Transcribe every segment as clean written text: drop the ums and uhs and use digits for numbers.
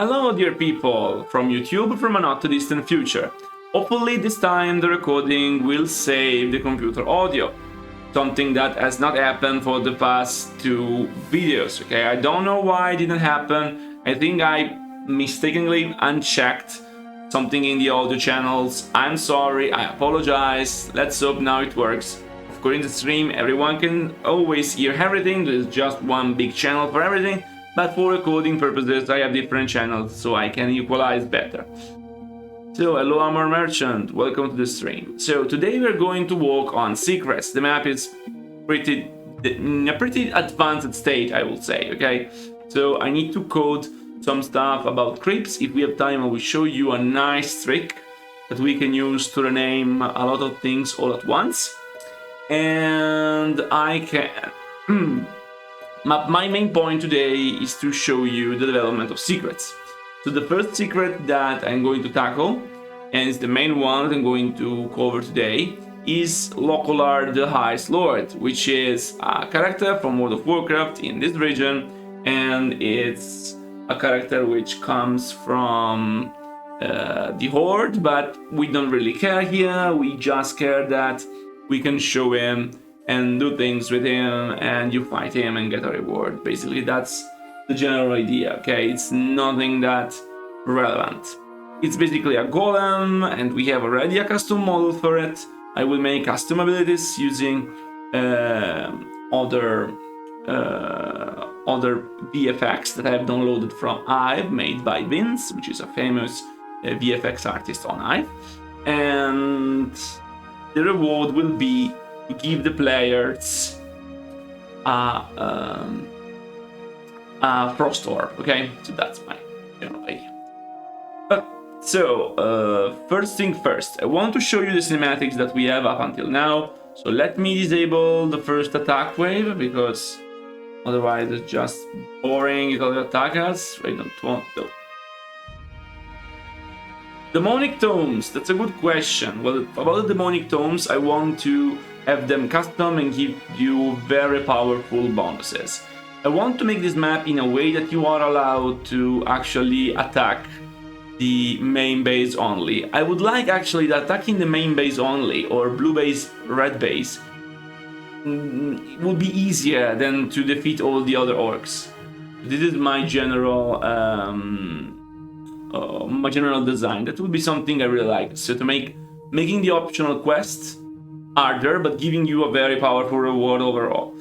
Hello dear people, from YouTube from a not too distant future. Hopefully this time the recording will save the computer audio. Something that has not happened for the past two videos, okay? I don't know why it didn't happen. I think I mistakenly unchecked something in the audio channels. I'm sorry, I apologize. Let's hope now it works. Of course in the stream everyone can always hear everything, there's just one big channel for everything. But for recording purposes, I have different channels, so I can equalize better. So, hello Armor Merchant, welcome to the stream. So, today we're going to walk on secrets. The map is in a pretty advanced state, I will say, okay? So, I need to code some stuff about creeps. If we have time, I will show you a nice trick that we can use to rename a lot of things all at once. And I can... My main point today is to show you the development of secrets. So the first secret that I'm going to tackle, and it's the main one that I'm going to cover today, is Lokholar the Ice Lord, which is a character from World of Warcraft in this region, and it's a character which comes from the Horde, but we don't really care here, we just care that we can show him and do things with him, and you fight him and get a reward. Basically, that's the general idea, okay? It's nothing that relevant. It's basically a golem, and we have already a custom model for it. I will make custom abilities using other VFX that I have downloaded from Hive, made by Vince, which is a famous VFX artist on Hive. And the reward will be to give the players a frost orb, okay? So that's my general idea. First thing first, I want to show you the cinematics that we have up until now. So let me disable the first attack wave, because otherwise it's just boring. It'll attack us. I don't want to. Demonic tomes, that's a good question. Well, about the demonic tomes, I want to have them custom and give you very powerful bonuses. I want to make this map in a way that you are allowed to actually attack the main base only. I would like actually that attacking the main base only, or blue base, red base, would be easier than to defeat all the other orcs. This is my general design. That would be something I really like. So to making the optional quests harder, but giving you a very powerful reward overall.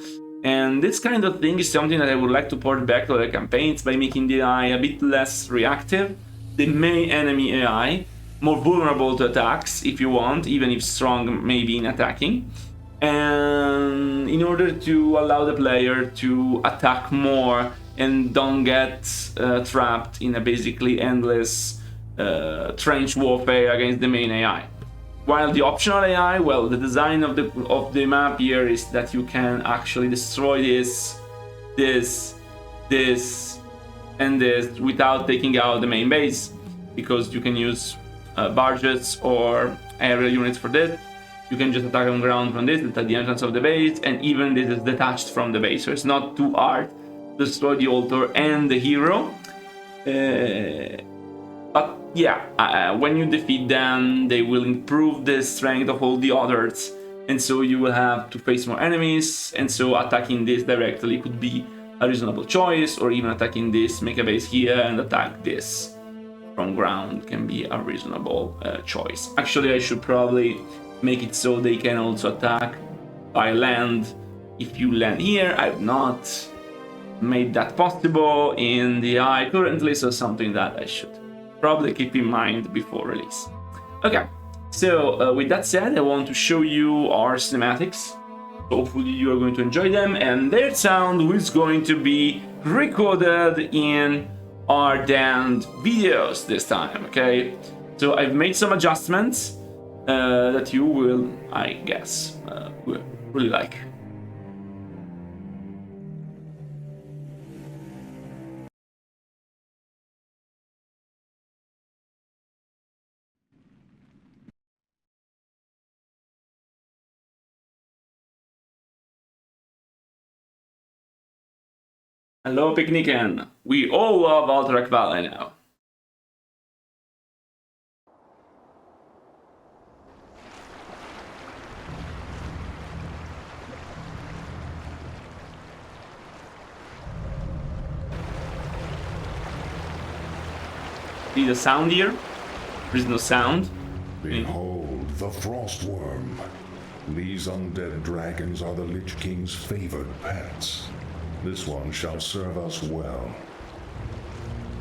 And this kind of thing is something that I would like to port back to the campaigns by making the AI a bit less reactive, the main enemy AI more vulnerable to attacks if you want, even if strong maybe in attacking, and in order to allow the player to attack more and don't get trapped in a basically endless trench warfare against the main AI. While the optional AI, well, the design of the map here is that you can actually destroy this, and this without taking out the main base, because you can use barges or aerial units for this. You can just attack on ground from this, at the entrance of the base, and even this is detached from the base, so it's not too hard to destroy the altar and the hero. But yeah, when you defeat them, they will improve the strength of all the others, and so you will have to face more enemies, and so attacking this directly could be a reasonable choice, or even attacking this, make a base here and attack this from ground can be a reasonable choice. Actually, I should probably make it so they can also attack by land. If you land here, I've not made that possible in the AI currently, so something that I should probably keep in mind before release. Okay, so with that said, I want to show you our cinematics. Hopefully you are going to enjoy them, and their sound is going to be recorded in our damned videos this time, okay? So I've made some adjustments that you will, I guess, will really like. Hello, Picnickin. We all love Alterac Valley now. See the sound here? There is no sound. Behold the Frostworm. These undead dragons are the Lich King's favored pets. This one shall serve us well.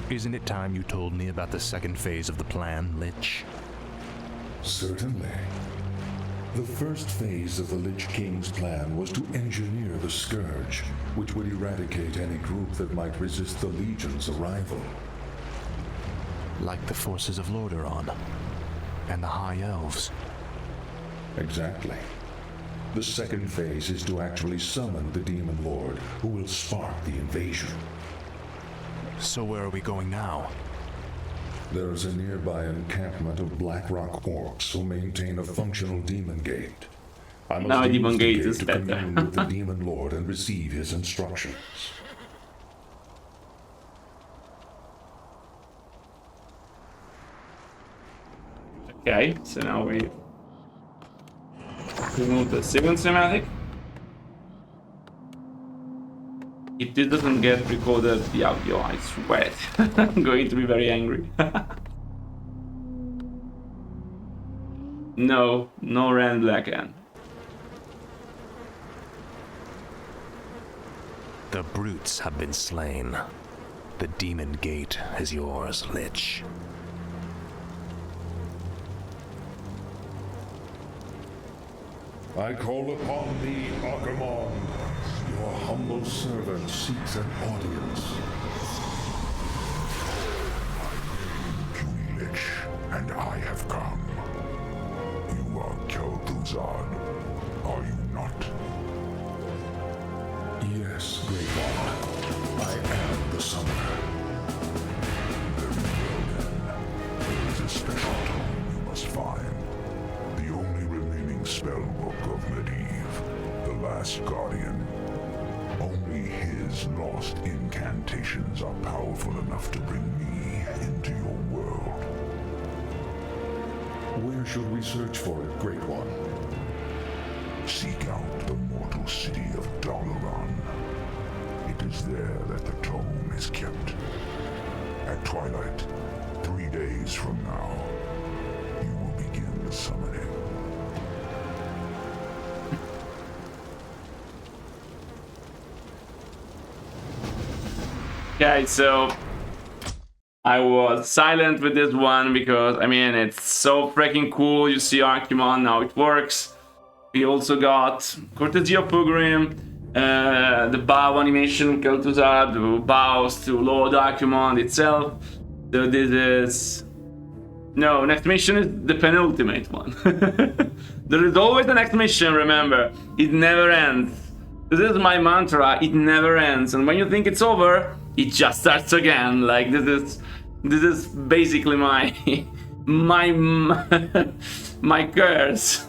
Isn't it time you told me about the second phase of the plan, Lich? Certainly. The first phase of the Lich King's plan was to engineer the Scourge, which would eradicate any group that might resist the Legion's arrival. Like the forces of Lordaeron and the High Elves. Exactly. The second phase is to actually summon the Demon Lord, who will spark the invasion. So where are we going now? There is a nearby encampment of Blackrock orcs who maintain a functional demon gate. I must Now use demon the gate gate is to better. commune with the Demon Lord and receive his instructions. Okay, so now we remove the second cinematic. If this doesn't get recorded, the audio, I swear, I'm going to be very angry. No Rand Blackhand. The brutes have been slain. The demon gate is yours, Lich. I call upon thee, Archimonde. Your humble servant seeks an audience. Puny Lich, and I have come. You are Kel'Thuzad, are you not? Yes, Great One. I am the summoner. Very well then. There is a special tome you must find. The only remaining spellbook of Medivh, the last guardian. Only his lost incantations are powerful enough to bring me into your world. Where should we search for it, Great One? Seek out the mortal city of Dalaran. It is there that the tome is kept. At twilight, 3 days from now, you will begin the summoning. Okay, so I was silent with this one because, I mean, it's so freaking cool. You see Archimonde, now it works. We also got Courtesy of Pugrim, the bow animation, Kel'Thuzad, who bows to Lord Archimonde itself. So this is... No, next mission is the penultimate one. There is always the next mission, remember. It never ends. This is my mantra, it never ends. And when you think it's over, it just starts again. Like, this is basically my... my curse.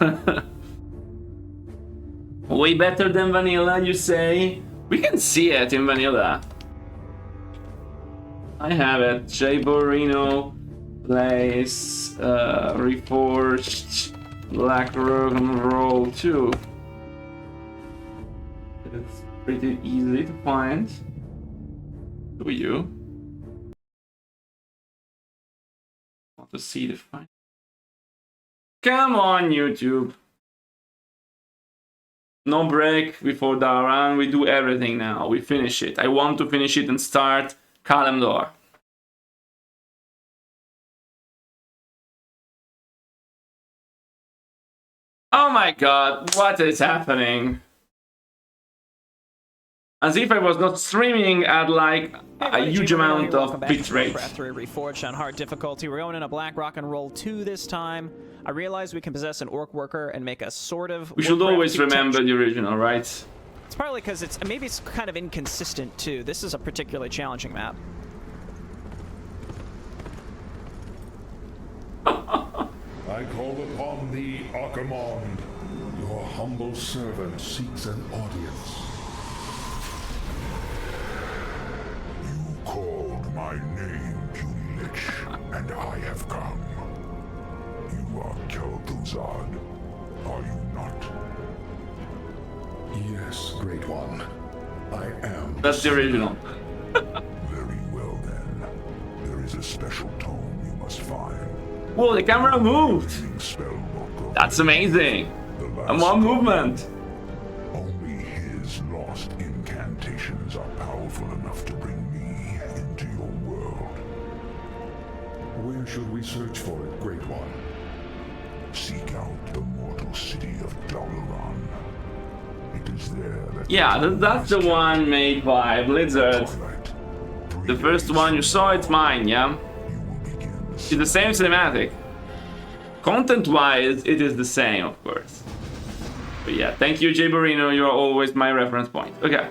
Way better than vanilla, you say? We can see it in vanilla. I have it. Jay Borino plays Re-Reforged Black Rock and Roll 2. It's pretty easy to find. Do you want to see the find? Come on, YouTube. No break before Dalaran. We do everything now. We finish it. I want to finish it and start Kalimdor. Oh my god, what is happening? As if I was not streaming at like a huge amount of bitrate. Warcraft 3 Reforged on hard difficulty. We're going in a Black Rock and Roll 2 this time. I realize we can possess an orc worker and make a sort of... We should always remember the original, right? It's partly because maybe it's kind of inconsistent too. This is a particularly challenging map. I call upon thee, Archimonde. Your humble servant seeks an audience. You called my name, puny Lich, and I have come. You are Kel'Thuzad, are you not? Yes, Great One. I am. That's the original. Very well then. There is a special tome must find. Whoa, the camera moved! Spell book. That's amazing! And one movement! Only his lost incantations are powerful enough to bring me into your world. Where should we search for it, Great One? Seek out the mortal city of Dalaran. It is there that Yeah, that's the one made by Blizzard. Twilight. The first one you saw, it's mine, yeah? You will begin the It's the same cinematic. Content-wise, it is the same, of course. But yeah, thank you, Jay Barino, you're always my reference point. Okay.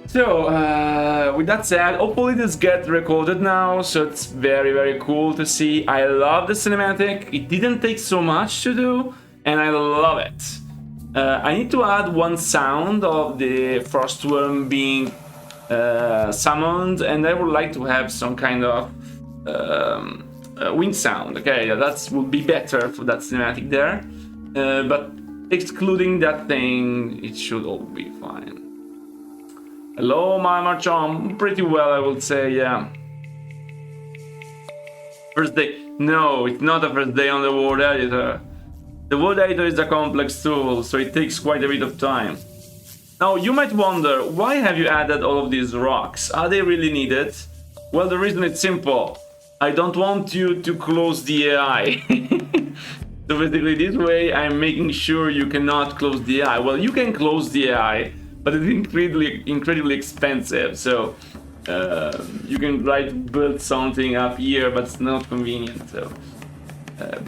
So, with that said, hopefully this gets recorded now, so it's very, very cool to see. I love the cinematic, it didn't take so much to do, and I love it. I need to add one sound of the first worm being summoned, and I would like to have some kind of wind sound. Okay, that would be better for that cinematic there, but excluding that thing, it should all be fine. Hello, my Marchom. Pretty well, I would say, yeah. First day. No, it's not the first day on the World Editor. The World Editor is a complex tool, so it takes quite a bit of time. Now, you might wonder, why have you added all of these rocks? Are they really needed? Well, the reason is simple. I don't want you to close the AI. So basically, this way, I'm making sure you cannot close the AI. Well, you can close the AI, but it's incredibly expensive, so you can try to build something up here, but it's not convenient, so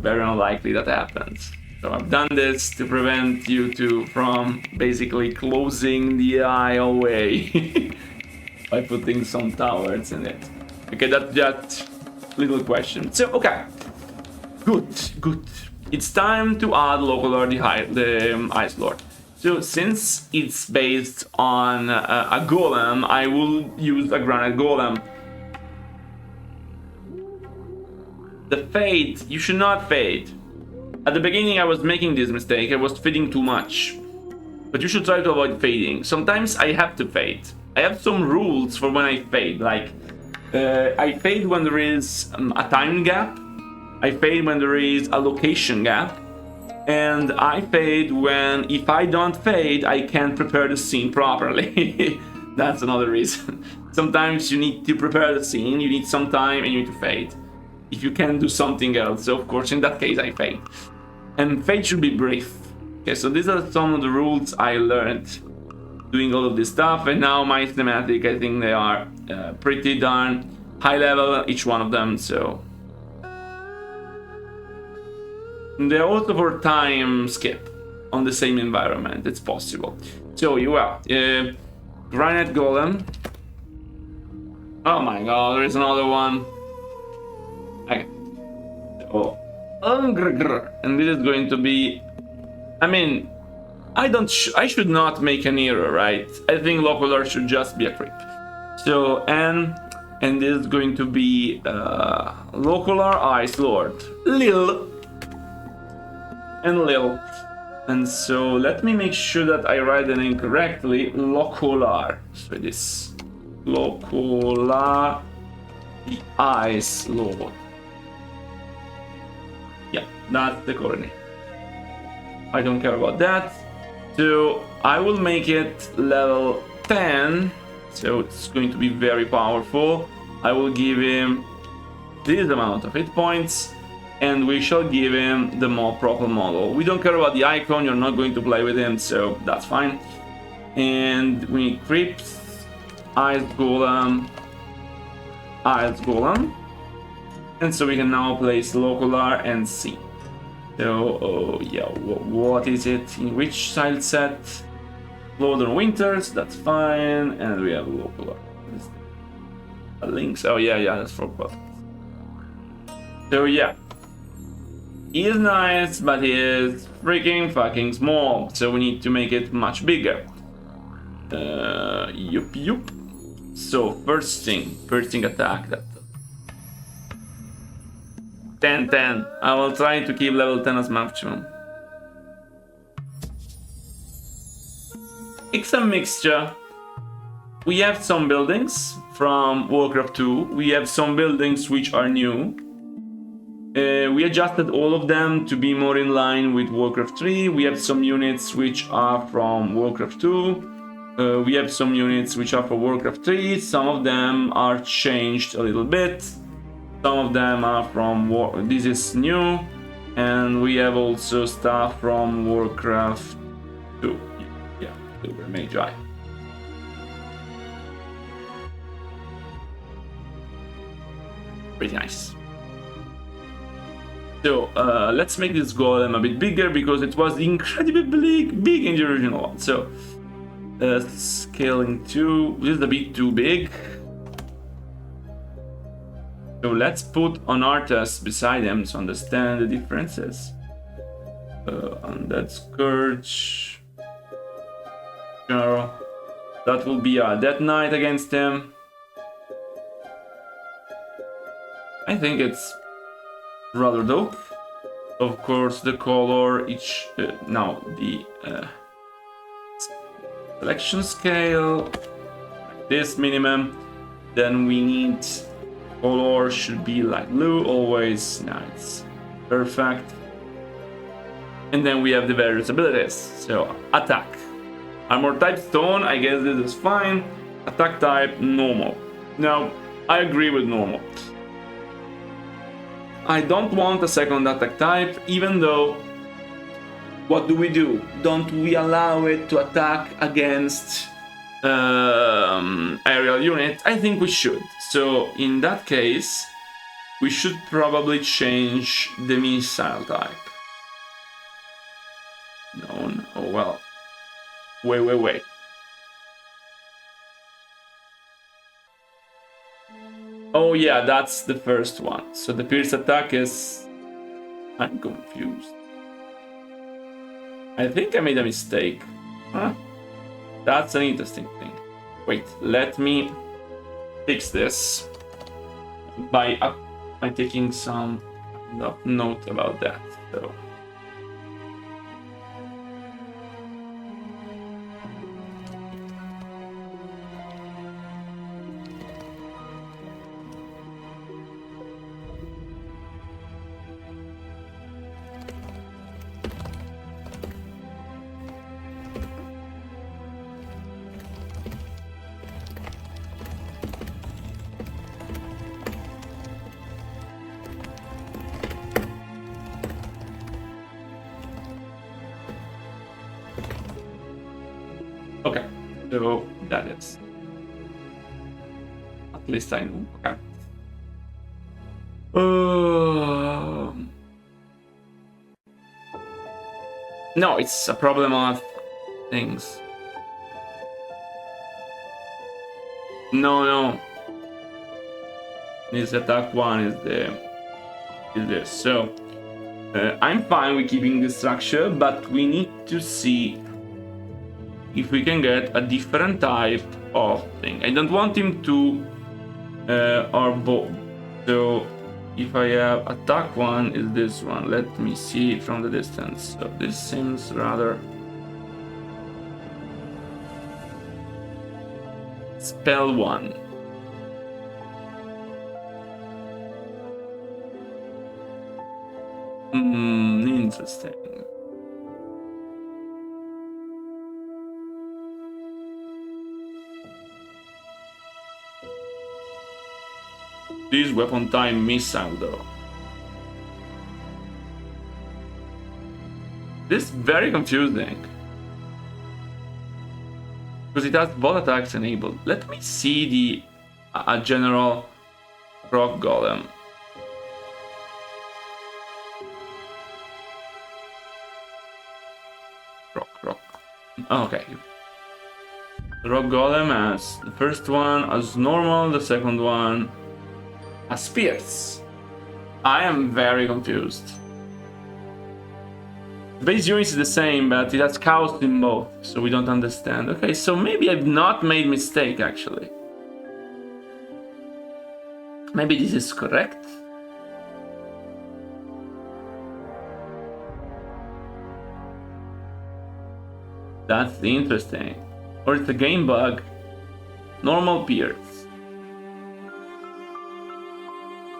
very unlikely that happens. So I've done this to prevent you from basically closing the eye away by putting some towers in it. Okay, that's just little question. So, okay, good. It's time to add Lokholar, the Ice Lord. So since it's based on a golem, I will use a granite golem. The fade, you should not fade. At the beginning I was making this mistake, I was fading too much. But you should try to avoid fading. Sometimes I have to fade. I have some rules for when I fade, like I fade when there is a time gap, I fade when there is a location gap, and I fade when, if I don't fade, I can't prepare the scene properly. That's another reason. Sometimes you need to prepare the scene, you need some time, and you need to fade. If you can do something else, so of course in that case I fade. And fade should be brief. Okay, so these are some of the rules I learned doing all of this stuff, and now my cinematic, I think they are pretty darn high level, each one of them, so... They're also for time skip on the same environment, it's possible. So you are granite golem. Oh my god, there is another one. Okay. So, and this is going to be. I mean, I should not make an error, right? I think Lokholar should just be a creep. So and this is going to be Lokholar Ice Lord, Lil. And Lil. And so let me make sure that I write the name correctly. Lokholar. So this Lokholar, the Ice Lord. Yeah, that's the correct name. I don't care about that. So I will make it level 10. So it's going to be very powerful. I will give him this amount of hit points. And we shall give him the more proper model. We don't care about the icon, you're not going to play with him, so that's fine. And we need creeps, Ice Golem. And so we can now place Lokholar and see. So, oh yeah, what is it? In which style set? Northern Winters, that's fine. And we have Lokholar. Links, oh yeah, that's for both. So yeah. He is nice, but he is freaking fucking small, so we need to make it much bigger. Yup. So, first thing attack that. 10. I will try to keep level 10 as maximum. It's a mixture. we have some buildings from Warcraft 2. We have some buildings which are new. We adjusted all of them to be more in line with Warcraft 3. We have some units which are from Warcraft 2. We have some units which are for Warcraft 3. Some of them are changed a little bit. Some of them are from this is new. And we have also stuff from Warcraft 2. Yeah, Silver Magi. Pretty nice. So let's make this golem a bit bigger because it was incredibly big in the original one. So scaling 2, this is a bit too big. So let's put an artist beside him to understand the differences. And that's Scourge. Sure. That will be a Death Knight against him. I think it's rather dope. Of course, the color, now the selection scale, like this minimum. Then we need color should be like blue always. Now it's perfect. And then we have the various abilities. So attack, armor type stone. I guess this is fine. Attack type normal. Now I agree with normal. I don't want a second attack type, even though, what do? Don't we allow it to attack against aerial unit? I think we should. So in that case, we should probably change the missile type. No, oh well. Wait. Oh yeah, that's the first one. So the pierce attack is... I'm confused. I think I made a mistake. Huh? That's an interesting thing. Wait, let me fix this by taking some note about that. So. Okay, so that is. At least I know. Okay. No, it's a problem of things. No. This attack one is this. So I'm fine with keeping the structure, but we need to see if we can get a different type of thing. I don't want him to or both. So if I have attack one is this one. Let me see it from the distance. So this seems rather spell one. Interesting. This weapon time missile though. This is very confusing. Because it has both attacks enabled. Let me see the general rock golem. Rock. Okay. The rock golem has the first one as normal, the second one as spears. I am very confused. The base unit is the same, but it has cows in both, so we don't understand. Okay, so maybe I've not made mistake actually. Maybe this is correct. That's interesting. Or it's a game bug. Normal pierce.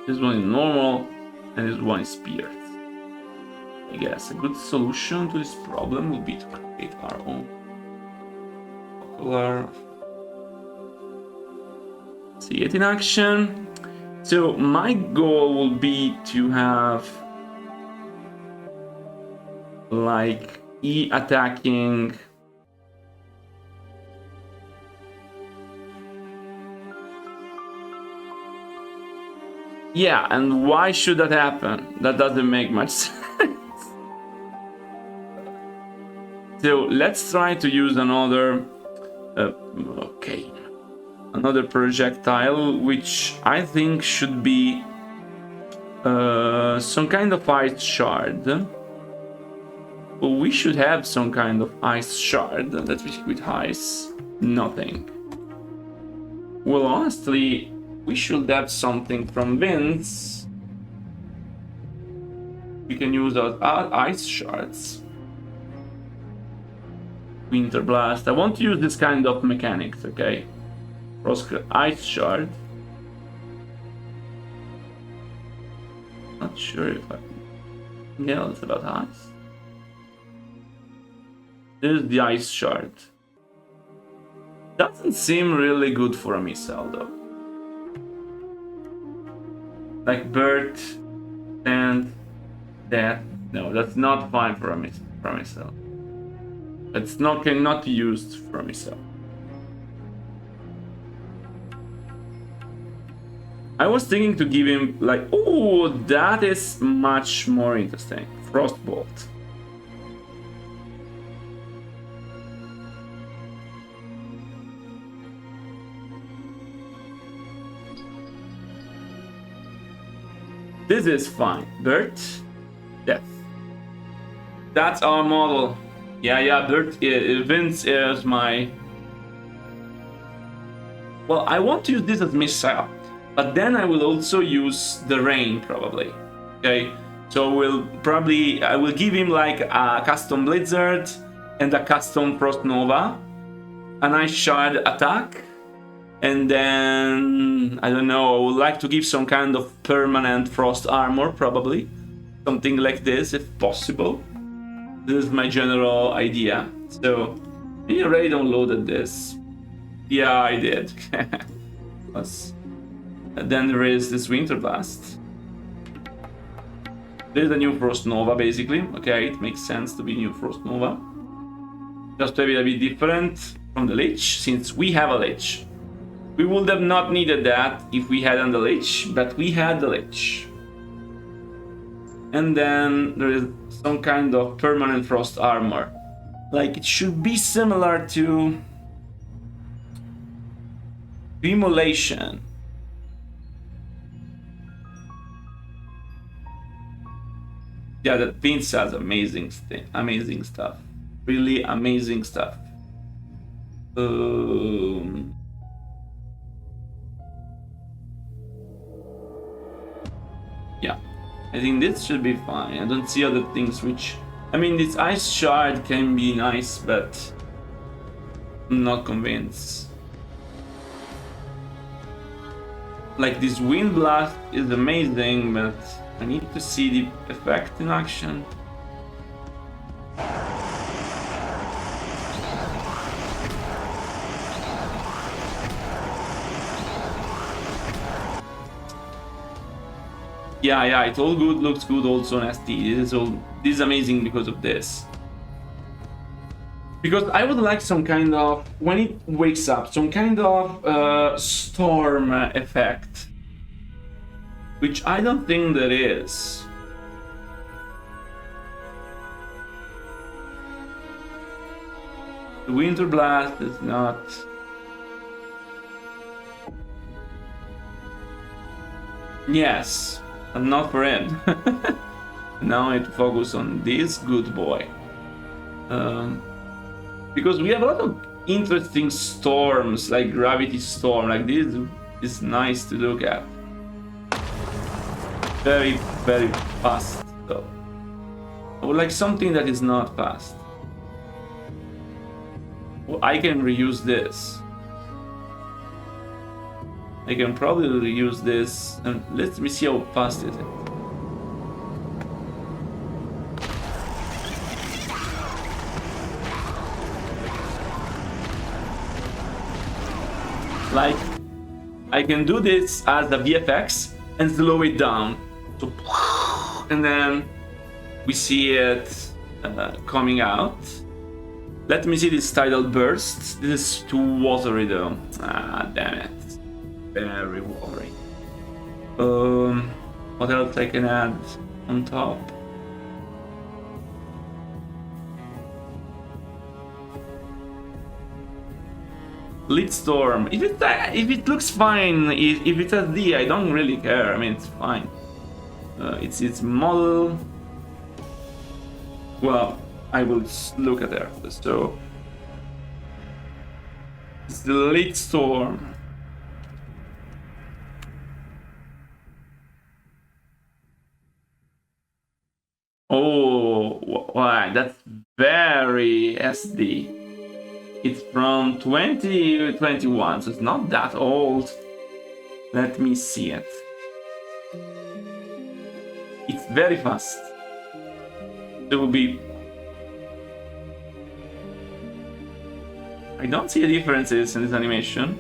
This one is normal, and this one is pierce. I guess a good solution to this problem would be to create our own Lokholar. See it in action. So my goal will be to have like E attacking. Yeah, and why should that happen? That doesn't make much sense. So let's try to use another another projectile, which I think should be some kind of ice shard. Well, we should have some kind of ice shard. Let's check with ice. Nothing. Well, honestly, we should have something from Vince. We can use our ice shards. Winter Blast. I want to use this kind of mechanics, okay? Ice shard. Not sure if I can yell it's about ice. There's the ice shard. Doesn't seem really good for a missile though. Like bird and death. No, that's not fine for a missile. It's cannot be used for a missile. I was thinking to give him like, oh, that is much more interesting. Frostbolt. This is fine. Bird, death. That's our model. Yeah, Bird. Vince is my. Well, I want to use this as missile. But then I will also use the rain probably. Okay, so I will give him like a custom blizzard and a custom frost nova, an ice shard attack, and then I don't know. I would like to give some kind of permanent frost armor probably, something like this if possible. This is my general idea. So you already downloaded this. Yeah, I did. And then there is this Winter Blast. There's a new Frost Nova, basically. Okay, it makes sense to be new Frost Nova. Just a bit different from the Lich, since we have a Lich. We would have not needed that if we hadn't the Lich, but we had the Lich. And then there is some kind of permanent Frost armor. Like, it should be similar to Immolation. Yeah, that Vince has amazing stuff. Really amazing stuff. Yeah, I think this should be fine. I don't see other things which... I mean, this ice shard can be nice, but I'm not convinced. Like, this wind blast is amazing, but I need to see the effect in action. Yeah, it's all good, looks good also on ST. This is amazing because of this. Because I would like some kind of, when it wakes up, some kind of storm effect. Which I don't think there is. The Winter Blast is not... Yes, but not for him. Now I need to focus on this good boy. Because we have a lot of interesting storms, like Gravity Storm, like this is nice to look at. Very, very fast though. I would like something that is not fast. Well, I can reuse this. I can probably use this, and let me see how fast is it. Like, I can do this as the VFX and slow it down. So, and then we see it coming out. Let me see this tidal burst. This is too watery though. Ah, damn it. Very watery. What else I can add on top? Lit storm. If it looks fine, if it's a D, I don't really care. I mean, it's fine. It's model. Well, I will look at it. So it's the lit storm. Oh, wow, that's very SD. It's from 2021, so it's not that old. Let me see it. It's very fast. It will be... I don't see the differences in this animation.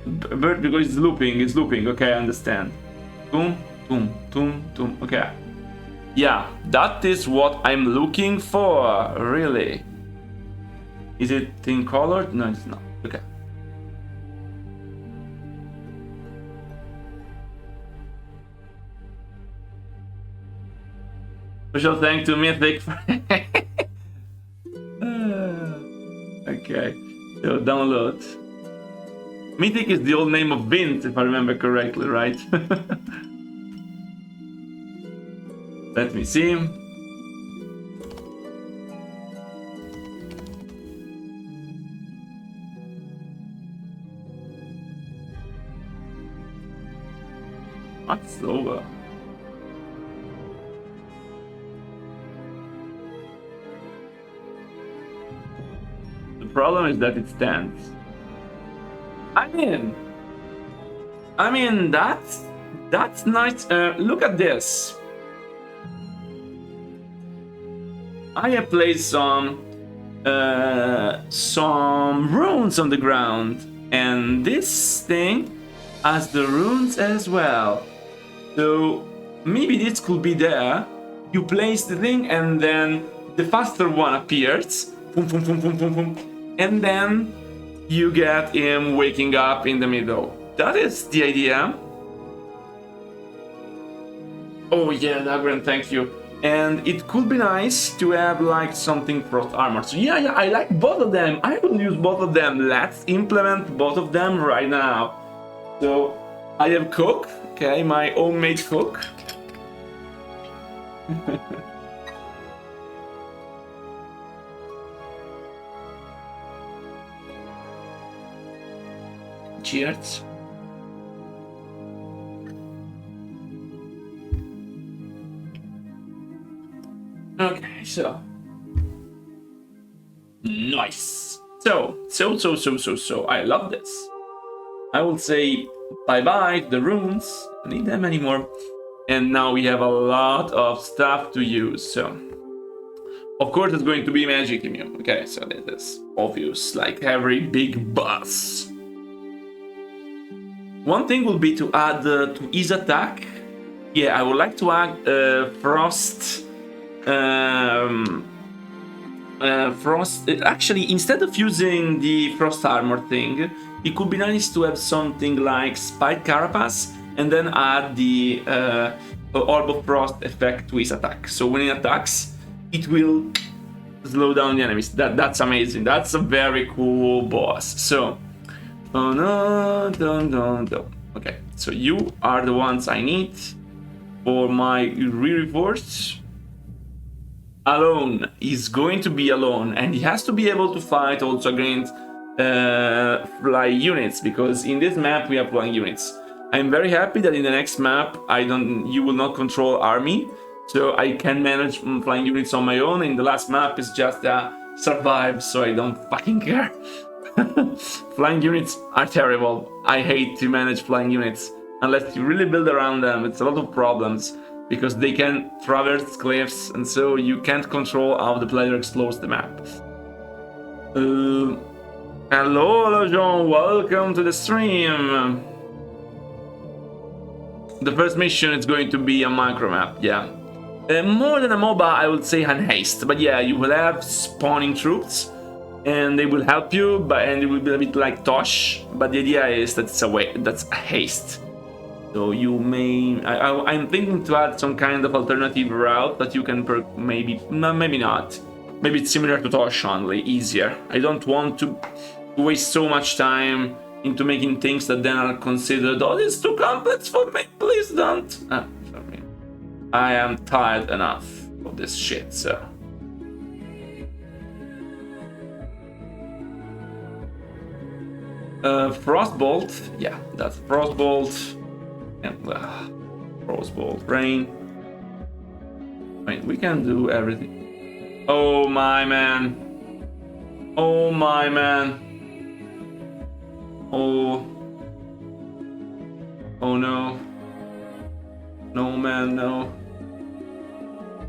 But because it's looping, okay, I understand. Boom, boom, boom, boom, okay. Yeah, that is what I'm looking for, really. Is it in color? No, it's not. Okay. Special thank to Mythic for... Okay, so download. Mythic is the old name of Vint, if I remember correctly, right? Let me see. What's over? The problem is that it stands. I mean that's nice. Look at this. I have placed some runes on the ground, and this thing has the runes as well. So maybe this could be there. You place the thing, and then the faster one appears. Boom, boom, boom, boom, boom, boom, and then you get him waking up in the middle. That is the idea. Oh yeah, Dalaran, thank you. And it could be nice to have like something frost armor. So yeah, I like both of them. I will use both of them. Let's implement both of them right now. So I have cook, okay, my homemade cook. Cheers. Okay, so nice. So I love this. I will say bye-bye to the runes. I don't need them anymore. And now we have a lot of stuff to use. So of course it's going to be magic immune. Okay, so that is obvious, like every big boss. One thing will be to add to his attack. Yeah, I would like to add frost. Actually, instead of using the frost armor thing, it could be nice to have something like spiked carapace and then add the orb of frost effect to his attack. So when he attacks, it will slow down the enemies. That's amazing. That's a very cool boss. So oh no, don't. Okay, so you are the ones I need for my Re-Reforged. Alone. He's going to be alone, and he has to be able to fight also against fly units, because in this map we have flying units. I'm very happy that in the next map you will not control army, so I can manage flying units on my own. In the last map is just survive, so I don't fucking care. Flying units are terrible. I hate to manage flying units. Unless you really build around them, it's a lot of problems. Because they can traverse cliffs, and so you can't control how the player explores the map. Hello, John. Welcome to the stream. The first mission is going to be a micro map, yeah. More than a MOBA, I would say an haste. But yeah, you will have spawning troops, and they will help you, and it will be a bit like Tosh. But the idea is that that's a haste. So you may... I'm thinking to add some kind of alternative route that you can maybe not. Maybe it's similar to Tosh only, easier. I don't want to waste so much time into making things that then are considered, oh, it's too complex for me, please don't. Sorry. I am tired enough of this shit, so... Frostbolt, yeah, that's Frostbolt. And Frostbolt, rain. I mean, we can do everything. Oh my man. Oh my man. Oh. Oh no. No man, no.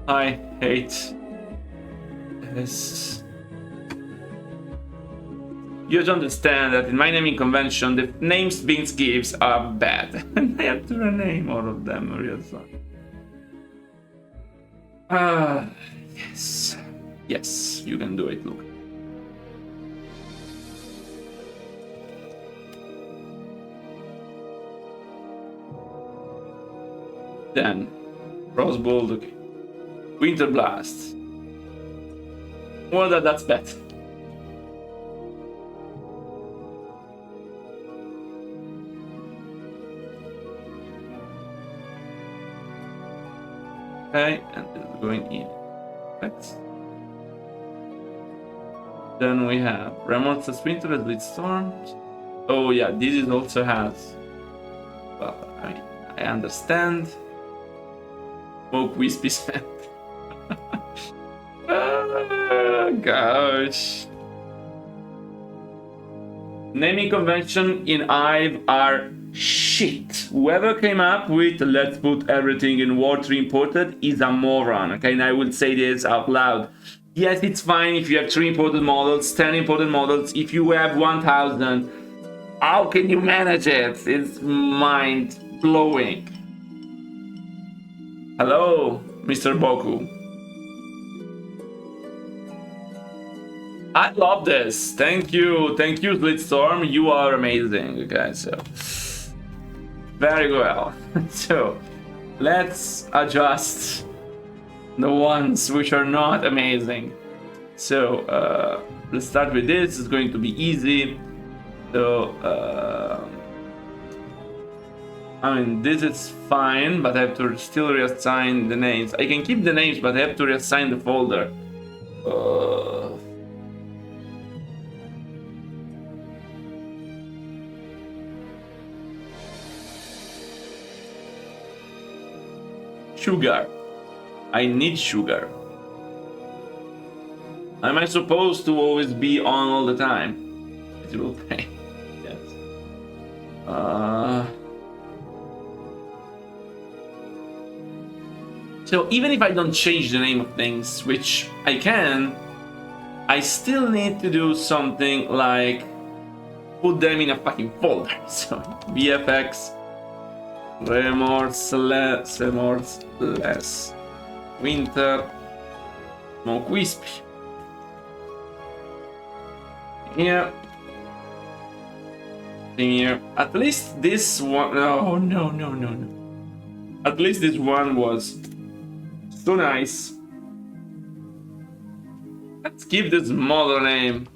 I hate this. You have to understand that in my naming convention, the names Vince gives are bad. And I have to rename all of them real soon. Yes. Yes, you can do it, look. Then, Frostbolt, okay. Winter Blast. Well, that's better. Okay, and it's going in. Right. Then we have Remorseless Winter as Lead Storms. Oh yeah, this is also has. Well, I understand. Smoke Wispy Sand. Gosh. Naming convention in Hive are shit. Whoever came up with let's put everything in War 3 imported is a moron, okay? And I will say this out loud. Yes, it's fine if you have 3 imported models, 10 imported models. If you have 1000, how can you manage it? It's mind-blowing. Hello, Mr. Boku. I love this. Thank you, Splitstorm. You are amazing, okay? So very well. So let's adjust the ones which are not amazing. So let's start with this. It's going to be easy. So I mean, this is fine, but I have to still reassign the names. I can keep the names, but I have to reassign the folder. Sugar. I need sugar. Am I supposed to always be on all the time? It will pay. Yes. So even if I don't change the name of things, which I can, I still need to do something like put them in a fucking folder. So VFX Remorseless Winter Smoke Wispy. Yeah. Here. At least this one. No. At least this one was so nice. Let's give this model name.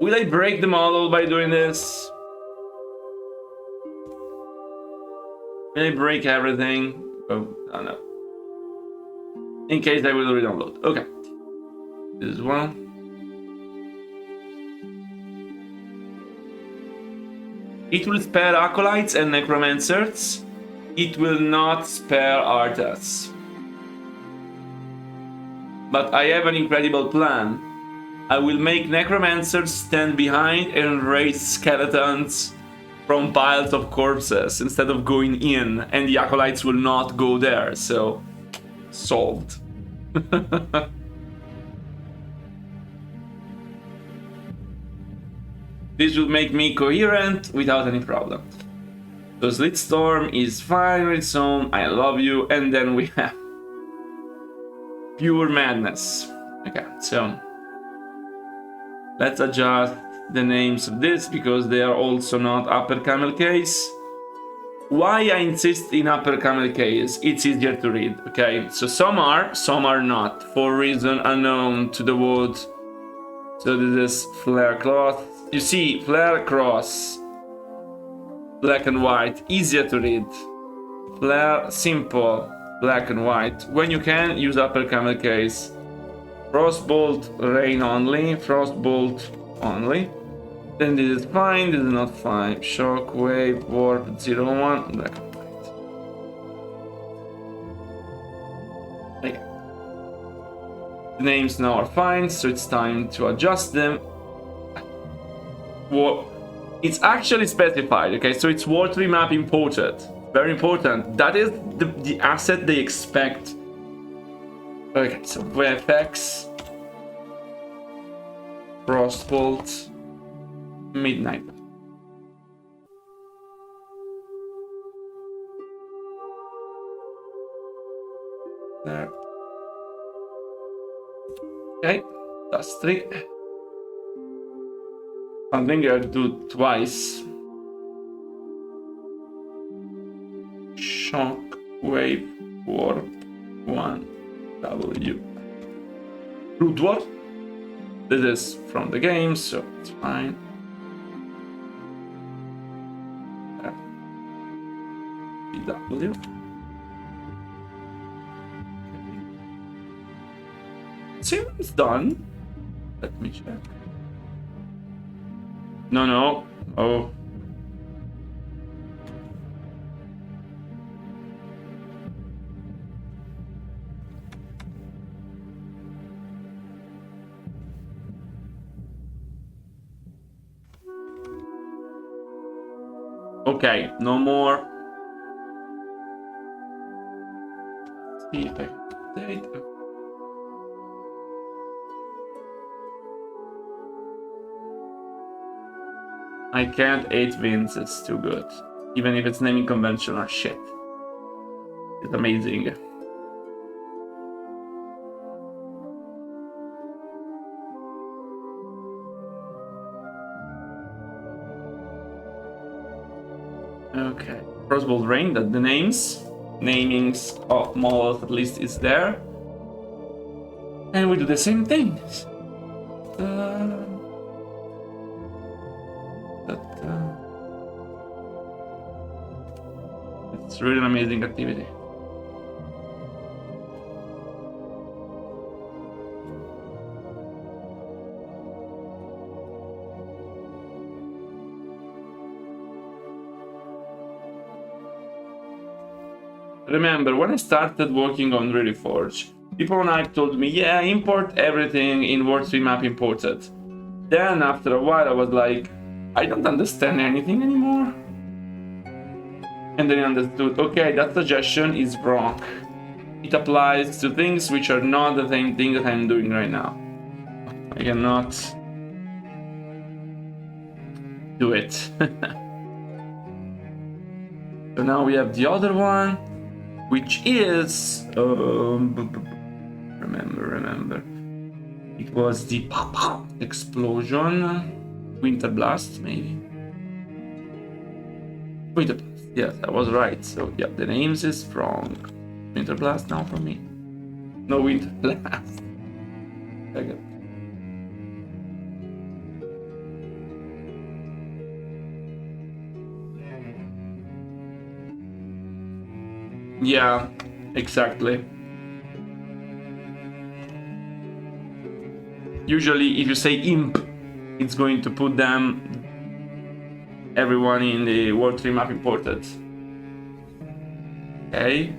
Will I break the model by doing this? Will I break everything? Oh, no. In case I will re-download. Okay. This is one. It will spare Acolytes and Necromancers. It will not spare Arthas. But I have an incredible plan. I will make necromancers stand behind and raise skeletons from piles of corpses instead of going in, and the acolytes will not go there, so solved. This will make me coherent without any problem. So Slitstorm is fine with its own, I love you, and then we have pure madness. Okay, so let's adjust the names of this because they are also not upper camel case. Why I insist in upper camel case? It's easier to read, okay? So some are not, for reason unknown to the world. So this is flare cloth. You see, flare cross, black and white, easier to read. Flare simple, black and white. When you can, use upper camel case. Frostbolt, rain only, frostbolt only. Then this is fine, this is not fine. Shockwave, warp, 01, black and white. Okay. The names now are fine, so it's time to adjust them. Well, it's actually specified, okay? So it's War 3 map imported. Very important. That is the asset they expect. Okay, so VFX, Frostbolt, Midnight. There. Okay, that's 3. I think I'll do twice. Shock, wave, warp, 1, W. Root warp. This is from the game, so it's fine. W. Seems done. Let me check. No. Oh. Okay, no more. See if I can update. I can't 8 wins, it's too good. Even if it's naming convention or shit. It's amazing. Okay. Frostbolt Rain, that the namings of models at least is there. And we do the same thing. It's really an amazing activity. Remember, when I started working on Re-Reforged, people on Hype told me, yeah, import everything in War 3 map imported. Then after a while I was like, I don't understand anything anymore. And then I understood, okay, that suggestion is wrong. It applies to things which are not the same thing that I'm doing right now. I cannot do it. So now we have the other one, which is remember. It was the explosion, Winter Blast, maybe. Winter Blast. Yes, I was right. So yeah, the names is wrong. Winter Blast now for me. No Winter Blast. Okay. Yeah, exactly. Usually if you say imp, it's going to put them everyone in the War 3 map imported. Okay.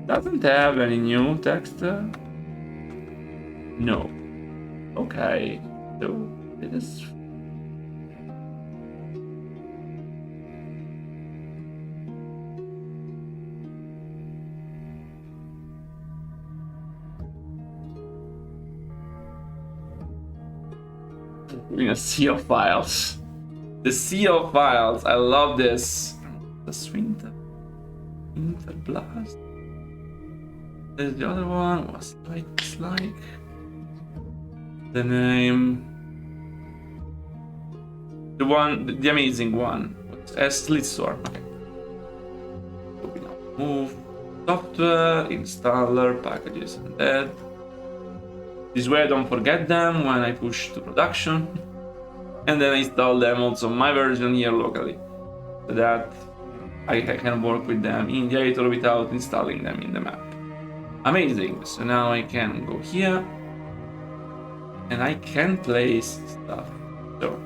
Doesn't have any new text. No. Okay. So it is. In a sea of files. The sea of files. I love this. The Winter Blast. There's the other one. What's like the name? The one, the amazing one. Slitstorm. Okay. So we now move software, installer, packages, and that. This way I don't forget them when I push to production. And then I install them also my version here locally. So that I can work with them in the editor without installing them in the map. Amazing. So now I can go here. And I can place stuff. So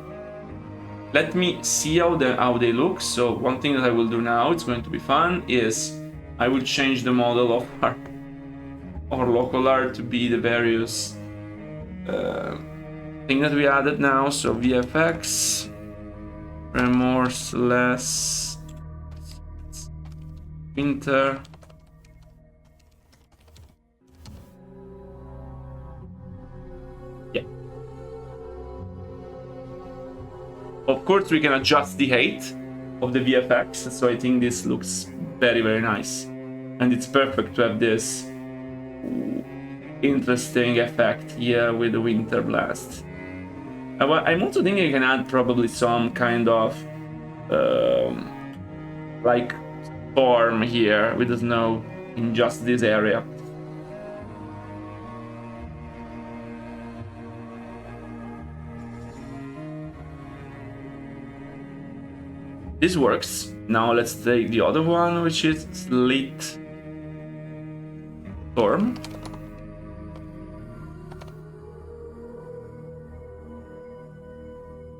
let me see how they look. So one thing that I will do now, it's going to be fun, is I will change the model of our Lokholar to be the various thing that we added now. So VFX, remorseless, winter. Yeah. Of course, we can adjust the height of the VFX. So I think this looks very, very nice. And it's perfect to have this interesting effect here with the Winter Blast. I'm also thinking I can add probably some kind of like storm here with the snow in just this area. This works. Now let's take the other one, which is Slit Storm.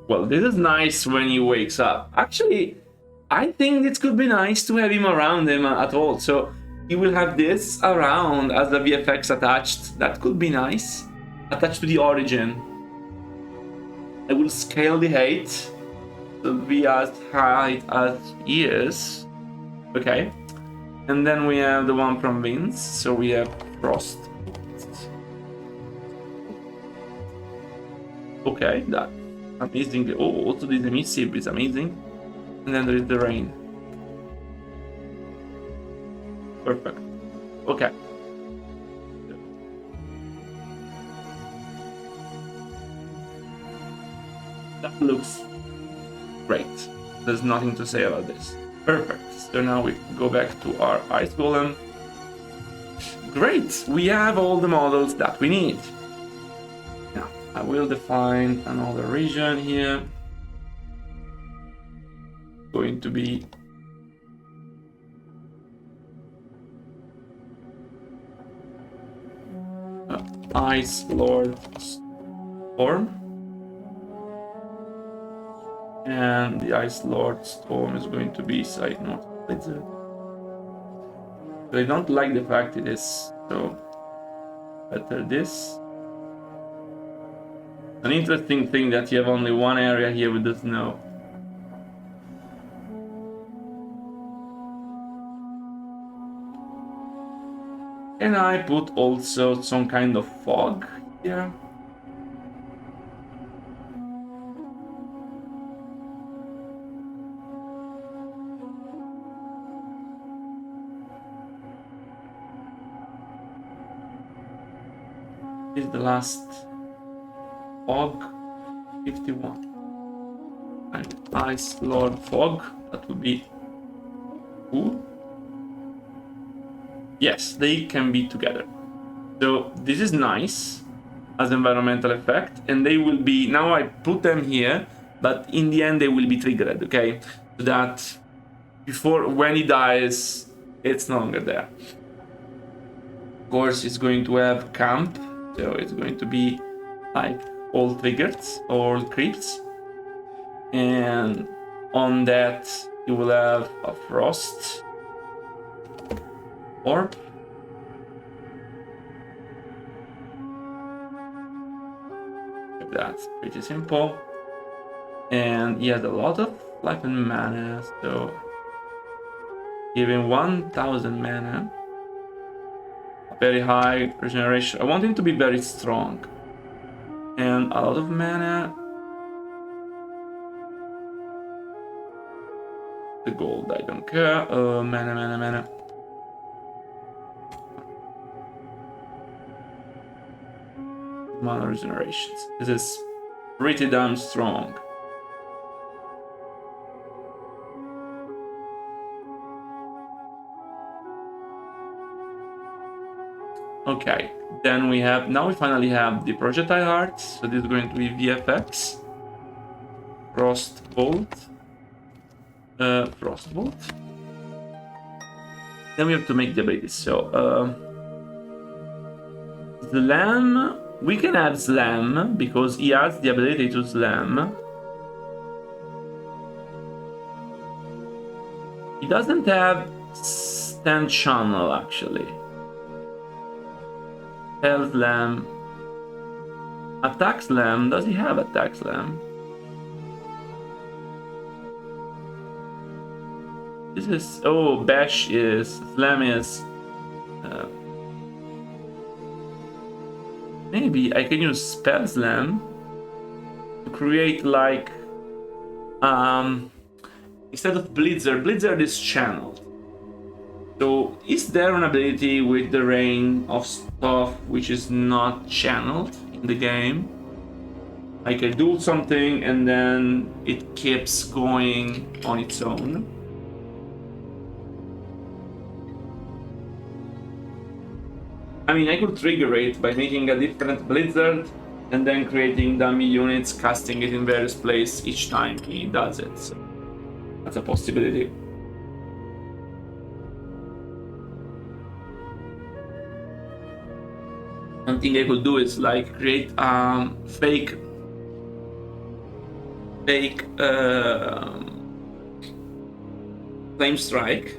Well, this is nice when he wakes up. Actually, I think it could be nice to have him around him at all. So he will have this around as the VFX attached. That could be nice. Attached to the origin. I will scale the height to be as high as he is. Okay. And then we have the one from Vince. So we have Frost. Okay, that. Amazingly. Oh, also this emissive is amazing. And then there is the rain. Perfect. Okay. That looks great. There's nothing to say about this. Perfect. So now we go back to our ice golem. Great. We have all the models that we need. I will define another region here. Going to be Ice Lord Storm. And the Ice Lord Storm is going to be side note Blizzard. I don't like the fact it is so better this. An interesting thing that you have only one area here with the snow. Can I put also some kind of fog here? This is the last fog 51 and Ice Lord Fog. That would be cool. Yes, they can be together. So this is nice as environmental effect, and they will be, now I put them here, but in the end they will be triggered, okay? So that before, when he dies, it's no longer there. Of course, it's going to have camp, so it's going to be like all triggered, all creeps. And on that, you will have a frost orb. That's pretty simple. And he has a lot of life and mana, so giving 1000 mana. Very high regeneration. I want him to be very strong. And a lot of mana. The gold, I don't care. Mana. Mana regenerations. This is pretty damn strong. Okay, then we finally have the projectile hearts. So this is going to be VFX. Frostbolt. Then we have to make the abilities. So, Slam. We can add Slam because he has the ability to Slam. He doesn't have Stand Channel actually. Spell Slam. Attack Slam. Does he have Attack Slam? This is... Oh, Bash is... Slam is... maybe I can use Spell Slam to create like... instead of Blizzard is channeled. So is there an ability with the rain of stuff which is not channeled in the game? Like I do something and then it keeps going on its own. I mean, I could trigger it by making a different Blizzard and then creating dummy units, casting it in various places each time he does it. So that's a possibility. One thing I could do is like create fake flame strike,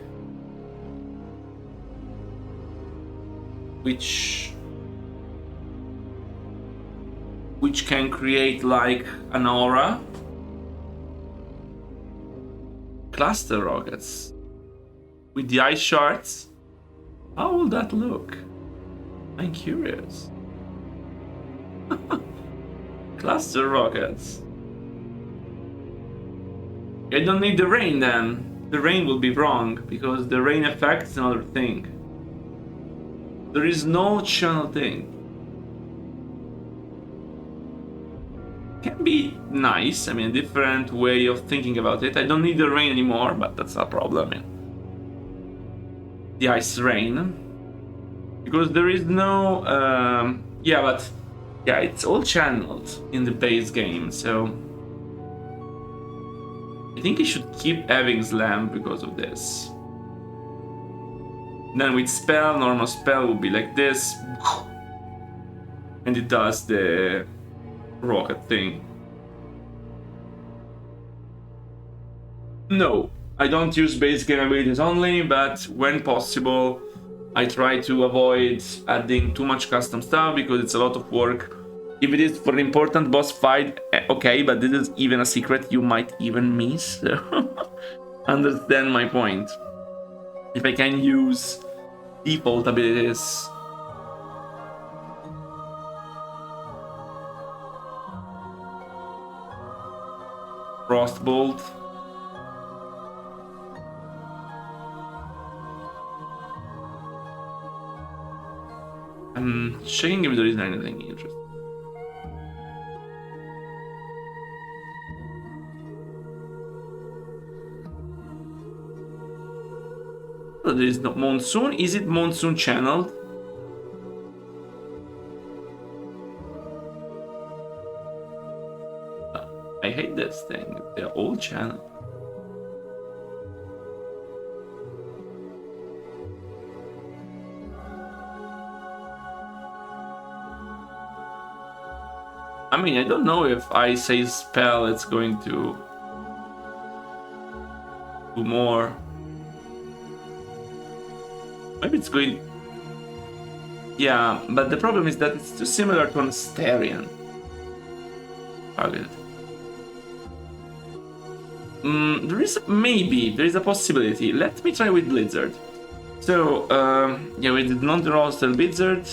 which can create like an aura. Cluster rockets with the ice shards. How will that look? I'm curious. Cluster rockets. I don't need the rain then. The rain will be wrong because the rain effect is another thing. There is no channel thing. Can be nice, I mean a different way of thinking about it. I don't need the rain anymore, but that's a problem. The ice rain. Because there is no... it's all channeled in the base game, so... I think I should keep having Slam because of this. Then with spell, normal spell would be like this. And it does the rocket thing. No, I don't use base game abilities only, but when possible, I try to avoid adding too much custom stuff because it's a lot of work. If it is for an important boss fight, okay, but this is even a secret you might even miss. So understand my point. If I can use default abilities. Frostbolt. I'm checking if there is anything interesting. Oh, there is no monsoon. Is it monsoon channeled? I hate this thing. They're all channeled. I mean, I don't know if I say spell, it's going to do more. Maybe it's going... Yeah, but the problem is that it's too similar to an Asterian. targeted. There is a possibility. Let me try with Blizzard. So, yeah, we did not roster Blizzard.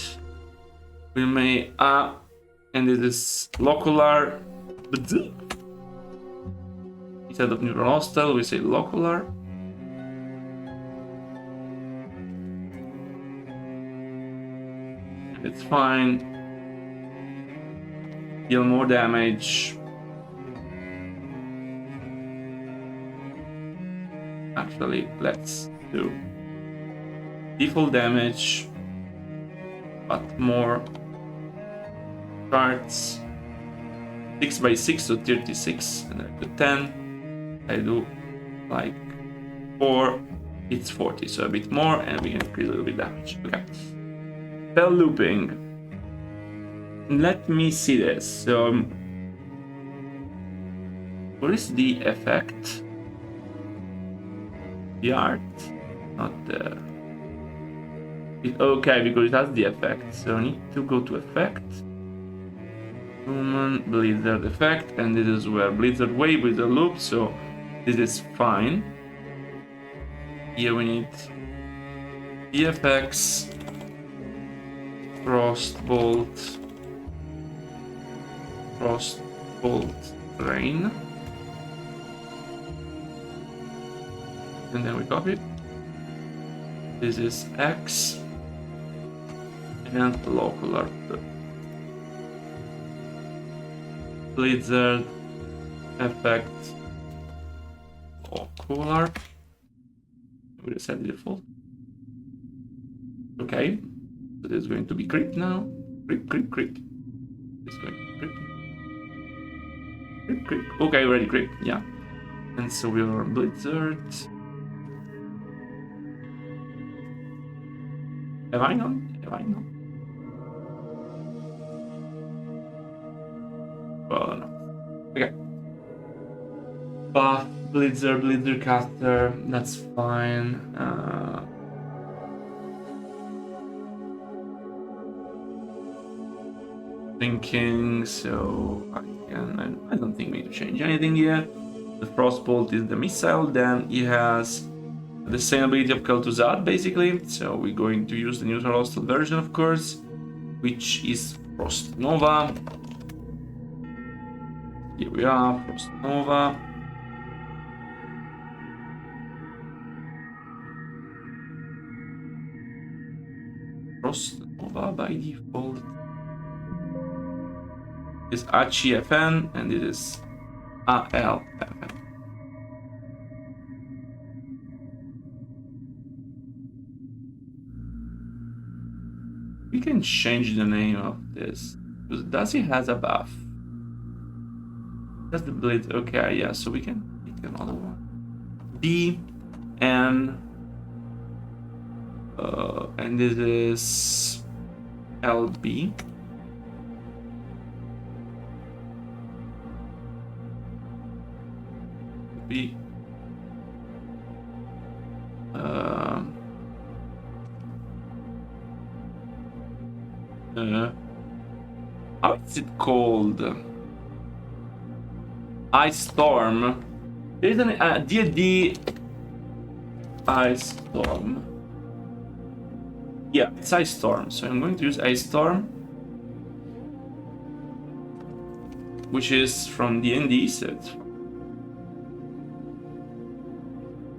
We may, and this is Lokholar. Instead of neural hostile, we say Lokholar. It's fine. Deal more damage. Actually, let's do default damage, but more cards. 6 by 6, so 36, and I do 10. I do like 4, it's 40, so a bit more, and we can increase a little bit damage. Okay. Spell looping. Let me see this. So, what is the effect? The art, not the. Okay, because it has the effect. So I need to go to effect. Human Blizzard effect, and this is where Blizzard wave with the loop. So this is fine. Here we need EFX, Frostbolt, Rain. And then we copy. This is X and Lokholar. Blizzard effect Lokholar. We just set the default. Okay, so this is going to be crit now. Crit. It's going to be crit. Okay, ready crit. Yeah, and so we are Blizzard. Have I not? Well, no. Okay. Buff, Blizzard caster, that's fine. Thinking, so I don't think we need to change anything here. The Frostbolt is the missile, then he has the same ability of Kel'Thuzad, basically. So we're going to use the neutral hostile version, of course, which is Frost Nova. Here we are, Frost Nova. Frost Nova by default is HEFN, and it is ALFN. We can change the name of this. Does he has a buff? That's the blade. Okay, yeah, so we can pick another one. B N and this is LB. B how is it called? Ice Storm. There is an D&D Ice Storm. Yeah, it's Ice Storm. So I'm going to use Ice Storm, which is from D&D. So it's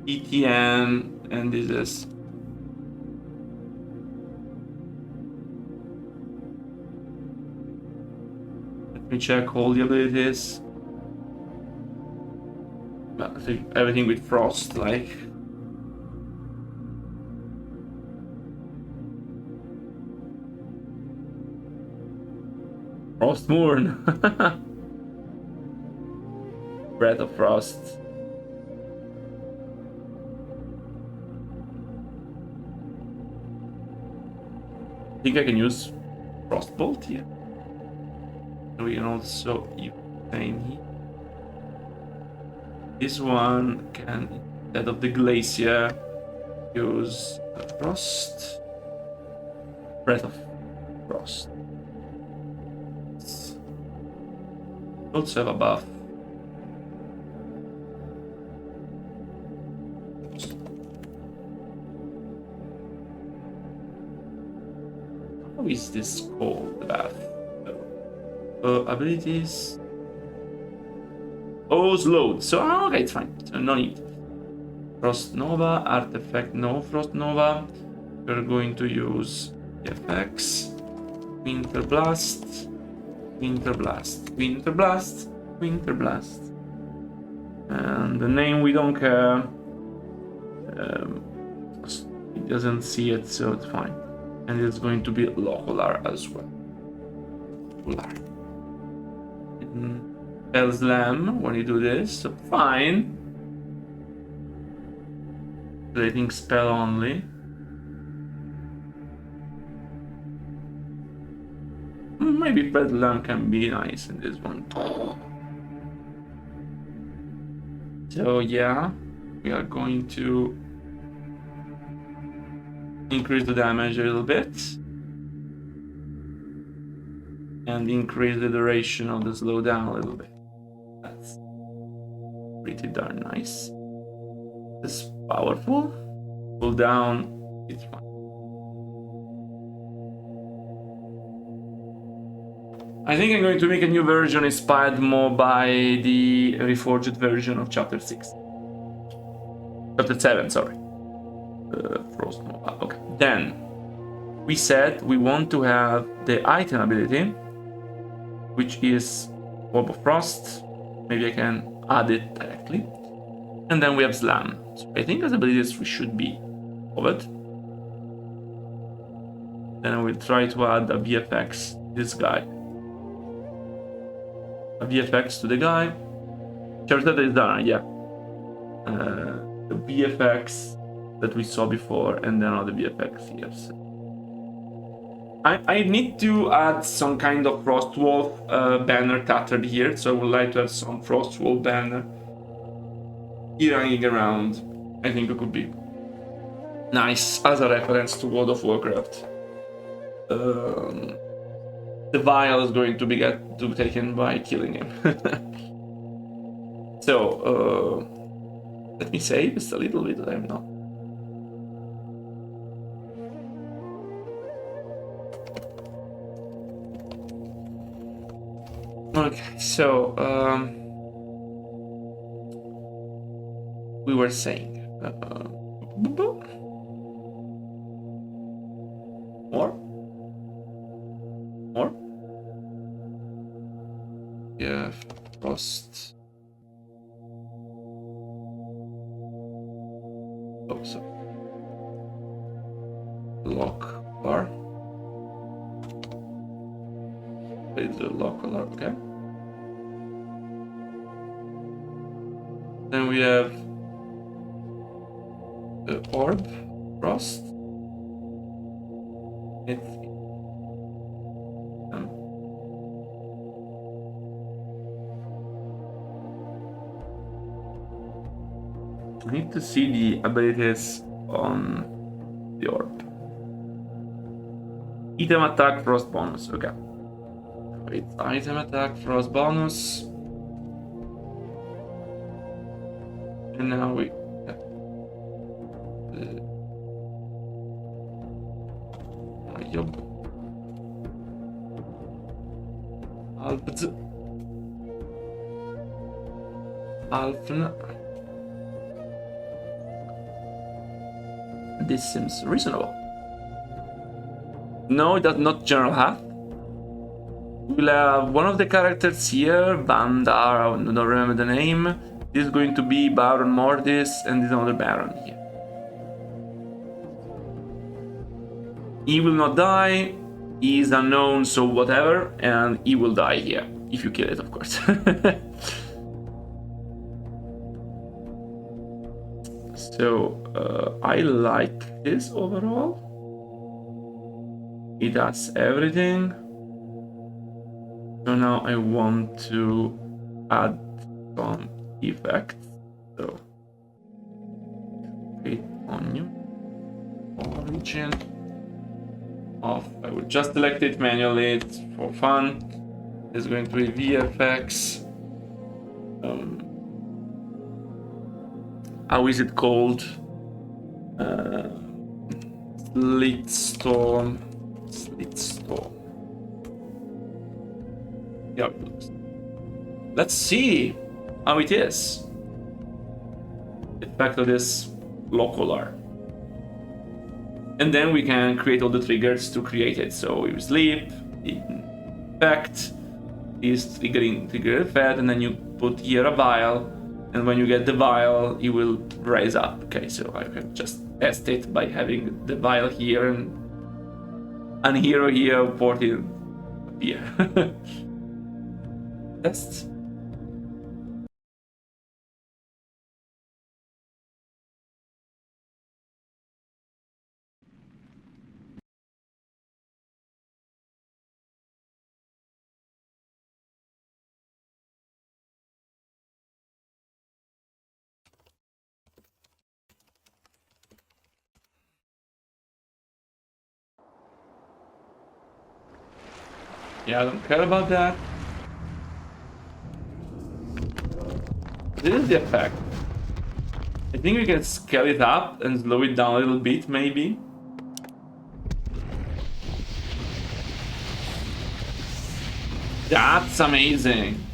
ETN, and this is let me check all the abilities. Everything with frost, like Frost Moon. Breath of Frost. I think I can use Frostbolt here. And we can also use Pain here. This one can, instead of the Glacier, use Frost. Breath of Frost. Also have a buff. How is this called, the buff? Abilities. Oh, slowed. So, okay, it's fine. So, no need. Frost Nova, Artifact, no Frost Nova. We're going to use FX. Winter Blast. Winter Blast. Winter Blast. Winter Blast. And the name we don't care. It doesn't see it, so it's fine. And it's going to be Lokholar as well. Lokholar. Spell Slam when you do this, so fine. Rating spell only. Maybe Spell Slam can be nice in this one. So yeah, we are going to increase the damage a little bit and increase the duration of the slowdown a little bit. That's pretty darn nice. This is powerful. Pull down, it's fine. I think I'm going to make a new version inspired more by the Reforged version of Chapter 6. Chapter 7, sorry. Frost Nova. Okay. Then, we said we want to have the item ability, which is Orb of Frost. Maybe I can add it directly. And then we have Slam. So I think as abilities we should be covered. Then I will try to add a VFX, this guy. A VFX to the guy. Kel'Thuzad is done, yeah. The VFX that we saw before, and then other VFX here. So I need to add some kind of Frostwolf banner tattered here, so I would like to have some Frostwolf banner here hanging around. I think it could be nice as a reference to World of Warcraft. The vial is going to be taken by killing him. So let me save just a little bit. I'm not. Okay, so we were saying more. Yeah, Frost. Oh, so Lokholar. It's a Lokholar, okay. Then we have the Orb Frost. It's I need to see the abilities on the orb. Item attack frost bonus, okay. Wait, item attack frost bonus. And now we Alfna. This seems reasonable. No, it does not general hat. We'll have one of the characters here, Bandar, I don't remember the name. This is going to be Baron Mortis, and this other Baron here. He will not die, he is unknown, so whatever, and he will die here, if you kill it, of course. So, I like this overall. It does everything. So now I want to add some effects. So, create onion, origin, off. I will just select it manually, it's for fun. It's going to be VFX. How is it called? Slitstorm. Yeah. Let's see how it is. Effect of this Lokholar. And then we can create all the triggers to create it. So we sleep, effect, is trigger fed, and then you put here a vial, and when you get the vial, it will rise up. Okay, so I can just test it by having the vial here and hero here ported here. Test. Yeah, I don't care about that. This is the effect. I think we can scale it up and slow it down a little bit, maybe. That's amazing.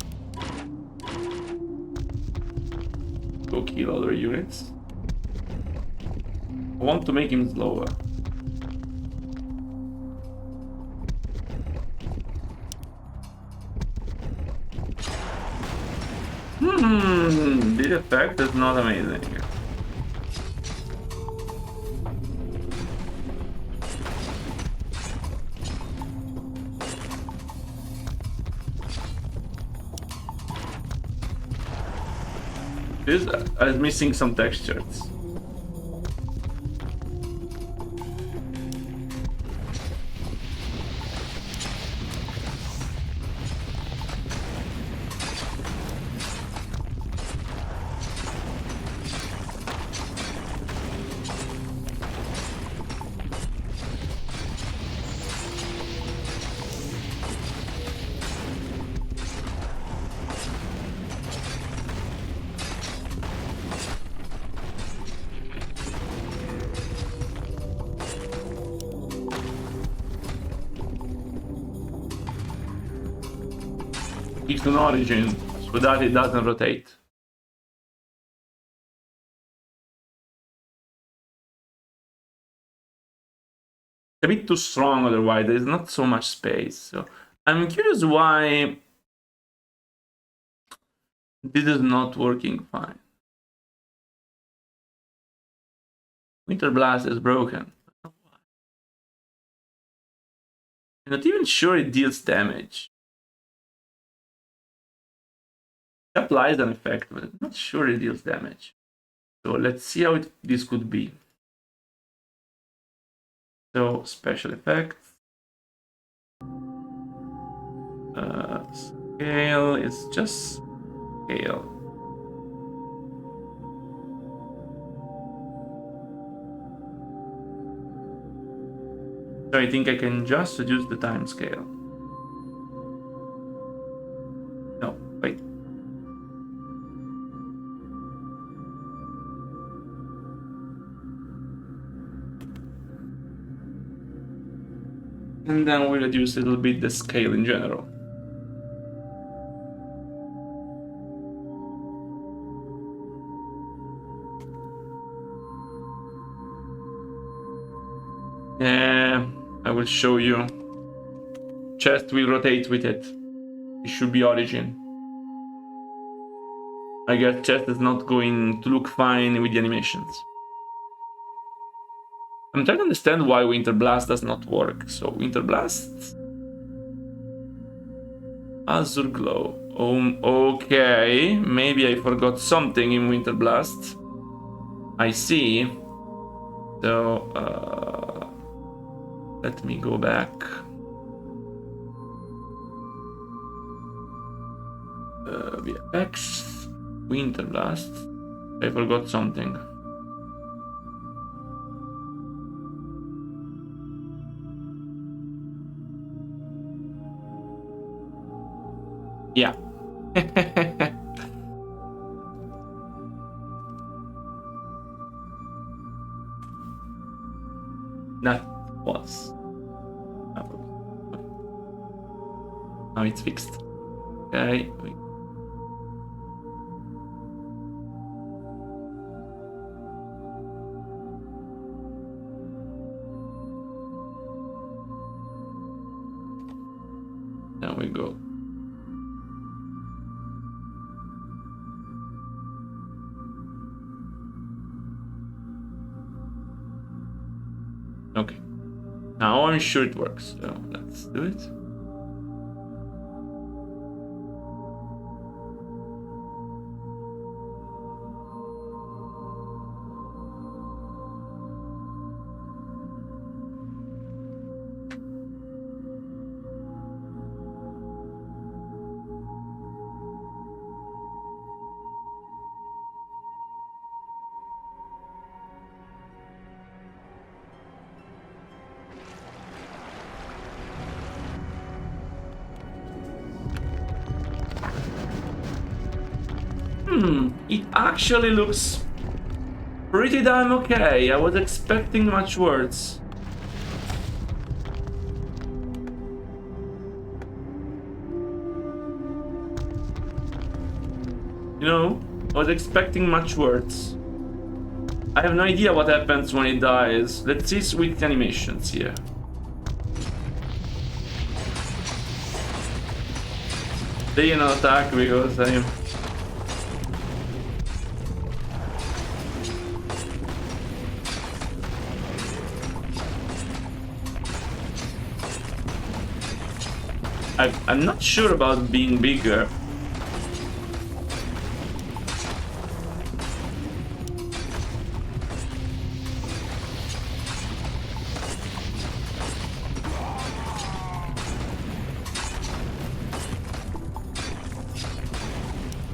Go kill other units. I want to make him slower. This effect is not amazing. This is missing some textures. It's an origin, so that it doesn't rotate. A bit too strong otherwise, there's not so much space. So I'm curious why this is not working fine. Winter Blast is broken. I'm not even sure it deals damage. It applies an effect, but I'm not sure it deals damage. So let's see how this could be. So special effects. Scale is just scale. So I think I can just reduce the time scale. No, wait. And then we reduce a little bit the scale in general. Yeah, I will show you. Chest will rotate with it. It should be origin. I guess chest is not going to look fine with the animations. I'm trying to understand why Winter Blast does not work. So Winter Blast, Azure Glow. Okay, maybe I forgot something in Winter Blast. I see. So let me go back. VFX, Winter Blast. I forgot something. Yeah. That was. Now it's fixed. Okay. There we go. Okay. Now I'm sure it works. So let's do it. It actually looks pretty damn okay. I was expecting much worse. You know, I was expecting much worse. I have no idea what happens when it dies. Let's see with animations here. They cannot attack because I am. I'm not sure about being bigger.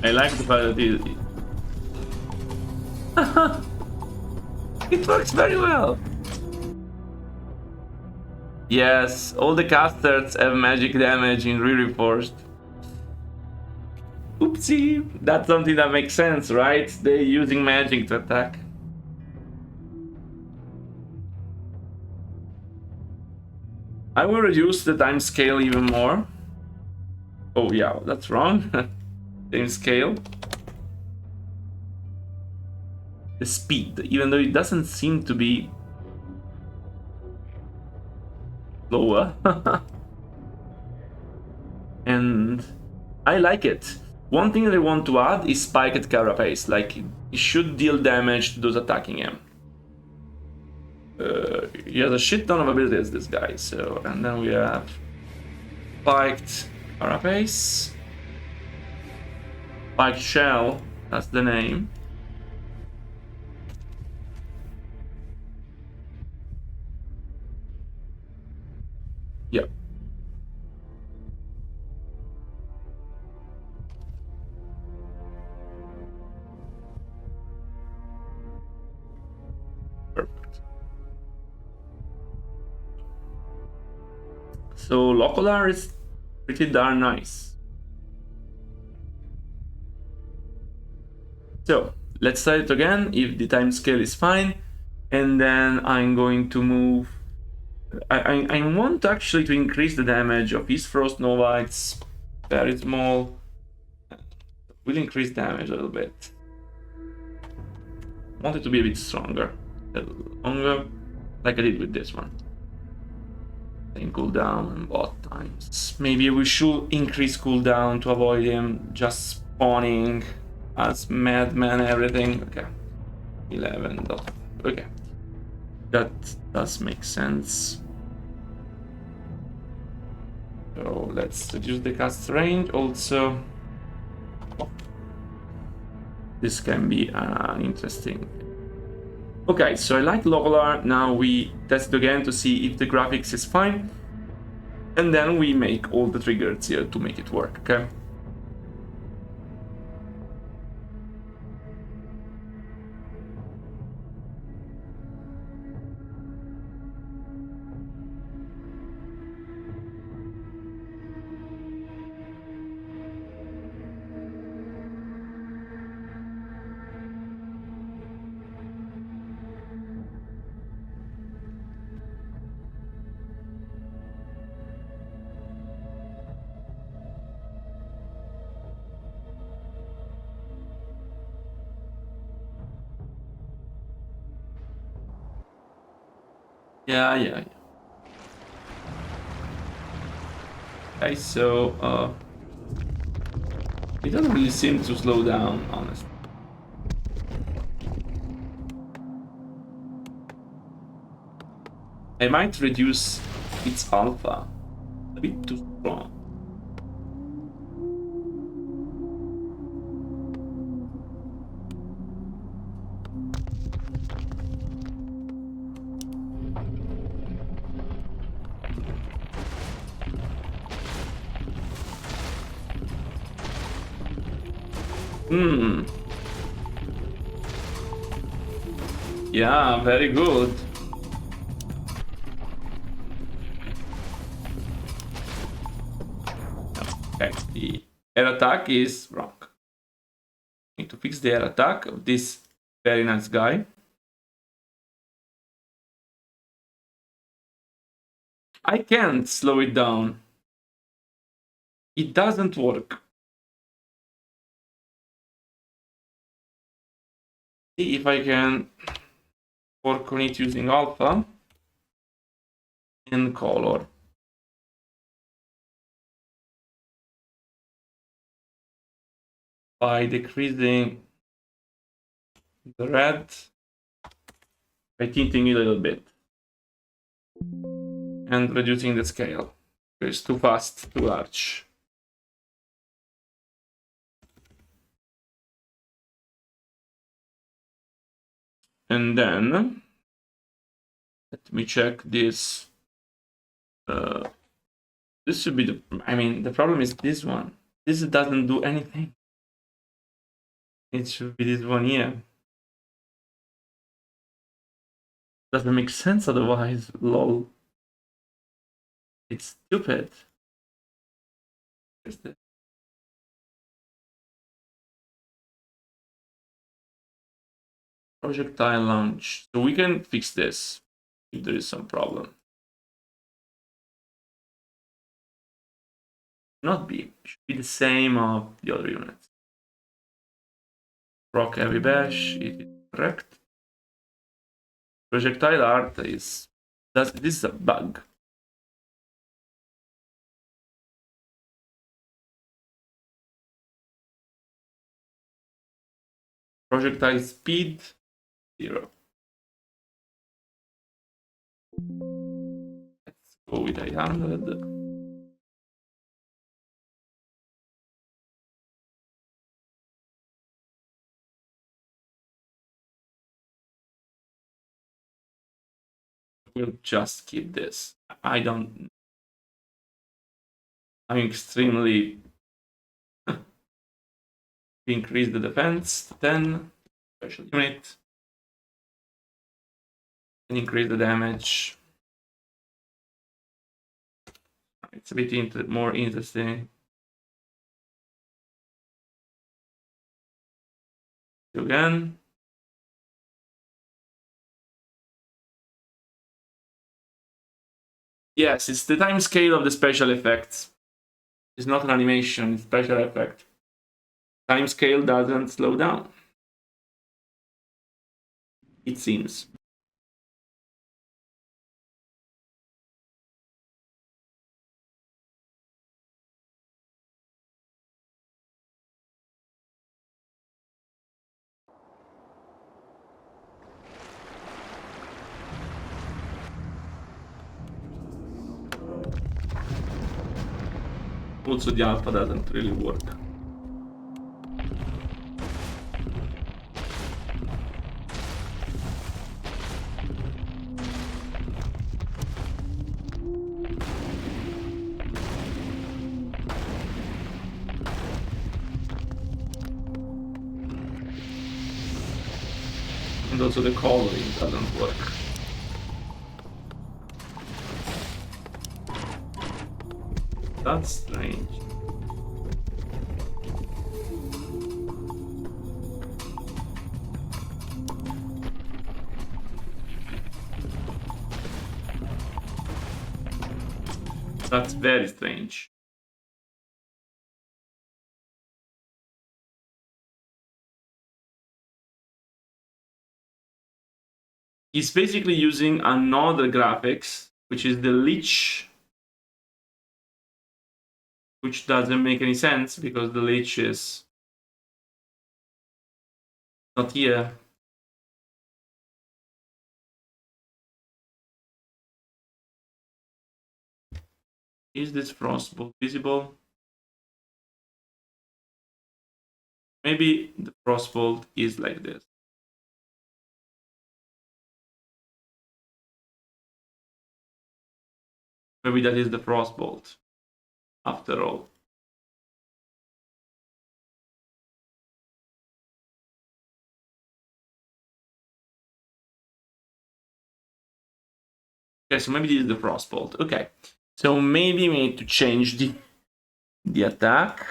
I like the fact that it works very well. Yes, all the casters have magic damage in Re-Reforged. Oopsie! That's something that makes sense, right? They're using magic to attack. I will reduce the time scale even more. Oh yeah, that's wrong. Time scale. The speed, even though it doesn't seem to be lower. And I like it. One thing that I want to add is spiked carapace. Like, it should deal damage to those attacking him. He has a shit ton of abilities, this guy. So, and then we have spiked carapace, spiked shell. That's the name. Yep. Perfect. So Lokholar is pretty darn nice. So let's try it again if the time scale is fine, and then I'm going to move. I want actually to increase the damage of his Frost Nova. It's very small. Will increase damage a little bit. Want it to be a bit stronger, a little longer, like I did with this one. Same cooldown and bot times. Maybe we should increase cooldown to avoid him just spawning as madman everything. Okay, 11. Okay, that does make sense. So let's reduce the cast range also. This can be interesting. Okay, so I like Lokholar. Now we test it again to see if the graphics is fine. And then we make all the triggers here to make it work, okay? Yeah. Okay, so it doesn't really seem to slow down, honestly. I might reduce its alpha. A bit too strong. Yeah, very good. Okay, the air attack is wrong. Need to fix the air attack of this very nice guy. I can't slow it down. It doesn't work. See if I can work on it using alpha and color. By decreasing the red, by tinting it a little bit, and reducing the scale. It's too fast, too large. And then let me check this. This should be the. I mean, the problem is this one. This doesn't do anything. It should be this one here. Doesn't make sense otherwise. Lol. It's stupid. Where's the projectile launch? So we can fix this if there is some problem. Not be. It should be the same of the other units. Rock heavy bash. It is correct. Projectile art is. This is a bug. Projectile speed 0. Let's go with 800. We'll just keep this. I'm extremely increase the defense to 10 special unit and increase the damage. It's a bit more interesting. Again. Yes, it's the time scale of the special effects. It's not an animation, it's special effect. Time scale doesn't slow down. It seems. Also, the alpha doesn't really work. And also the coloring doesn't work. That's strange. That's very strange. He's basically using another graphics, which is the Lich, which doesn't make any sense because the Lich is not here. Is this Frostbolt visible? Maybe the Frostbolt is like this. Maybe that is the Frostbolt, after all. Okay, so maybe this is the Frostbolt. Okay, so maybe we need to change the attack.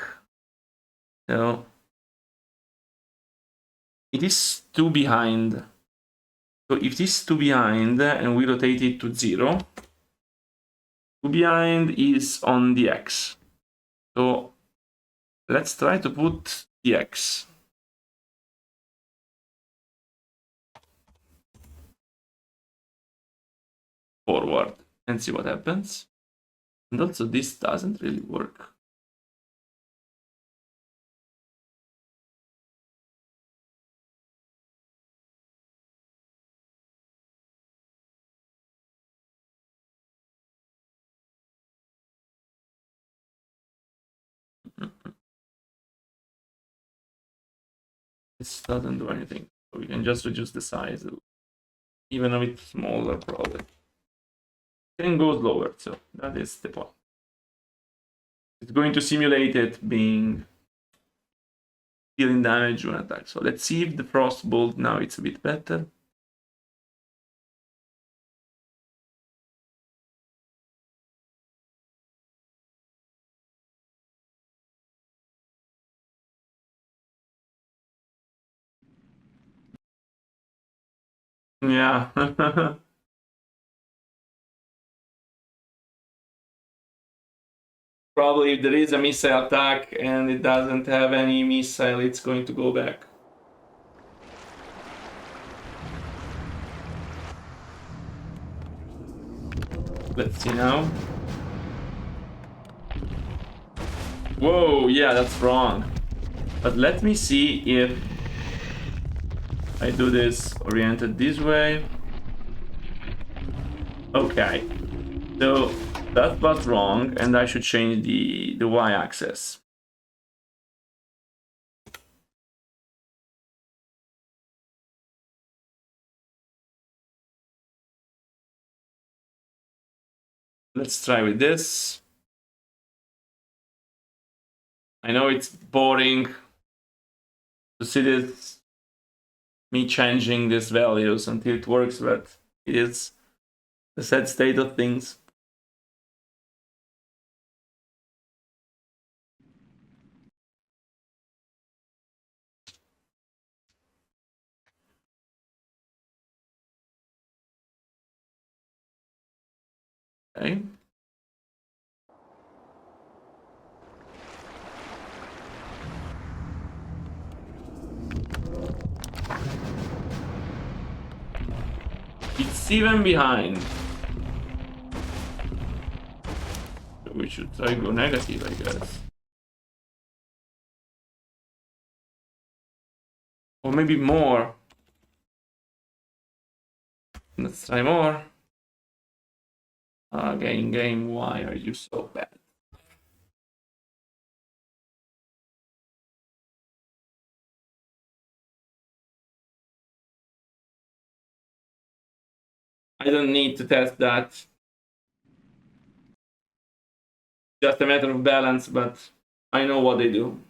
So it is 2 behind. So if this is 2 behind and we rotate it to 0, 2 behind is on the X. So let's try to put the X. Forward and see what happens. And also this doesn't really work. This doesn't do anything. So we can just reduce the size, even a bit smaller probably. Then goes lower, so that is the point. It's going to simulate it being dealing damage when attack. So let's see if the Frostbolt now it's a bit better. Yeah. Probably if there is a missile attack and it doesn't have any missile, it's going to go back. Let's see now. Whoa, yeah, that's wrong. But let me see if I do this oriented this way. Okay. So that was wrong, and I should change the y-axis. Let's try with this. I know it's boring to see this, me changing these values until it works, but it is the sad state of things. Okay. It's even behind. So we should try go negative, I guess. Or maybe more. Let's try more. Game, why are you so bad? I don't need to test that. Just a matter of balance, but I know what they do.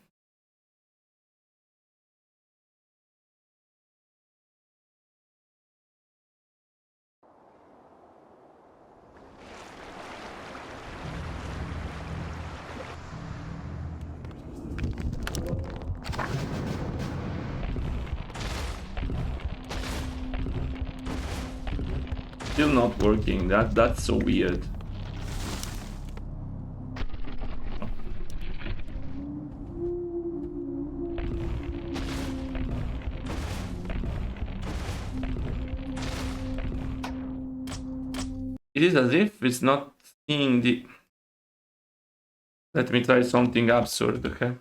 Still not working. That's so weird. It is as if it's not seeing the... Let me try something absurd, okay?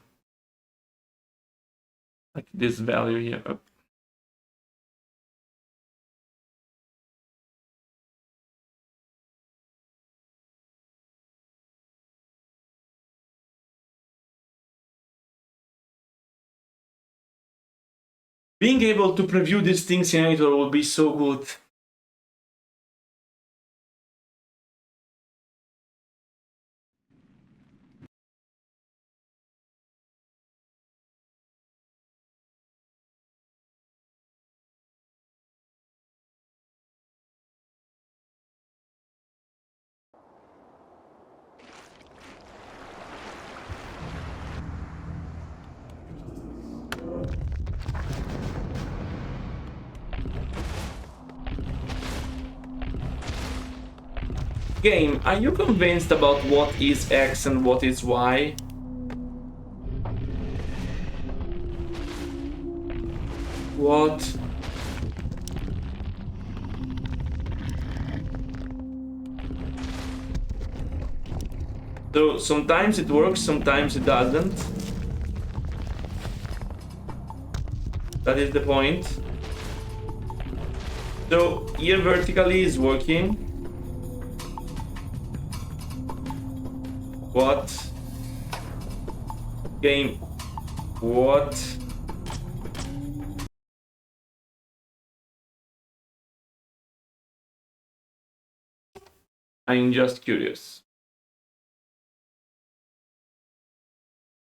Like this value here. Oh. Being able to preview these things in editor would be so good. Game, are you convinced about what is X and what is Y? What? So sometimes it works, sometimes it doesn't. That is the point. So here vertically is working. What? Game. What? I'm just curious.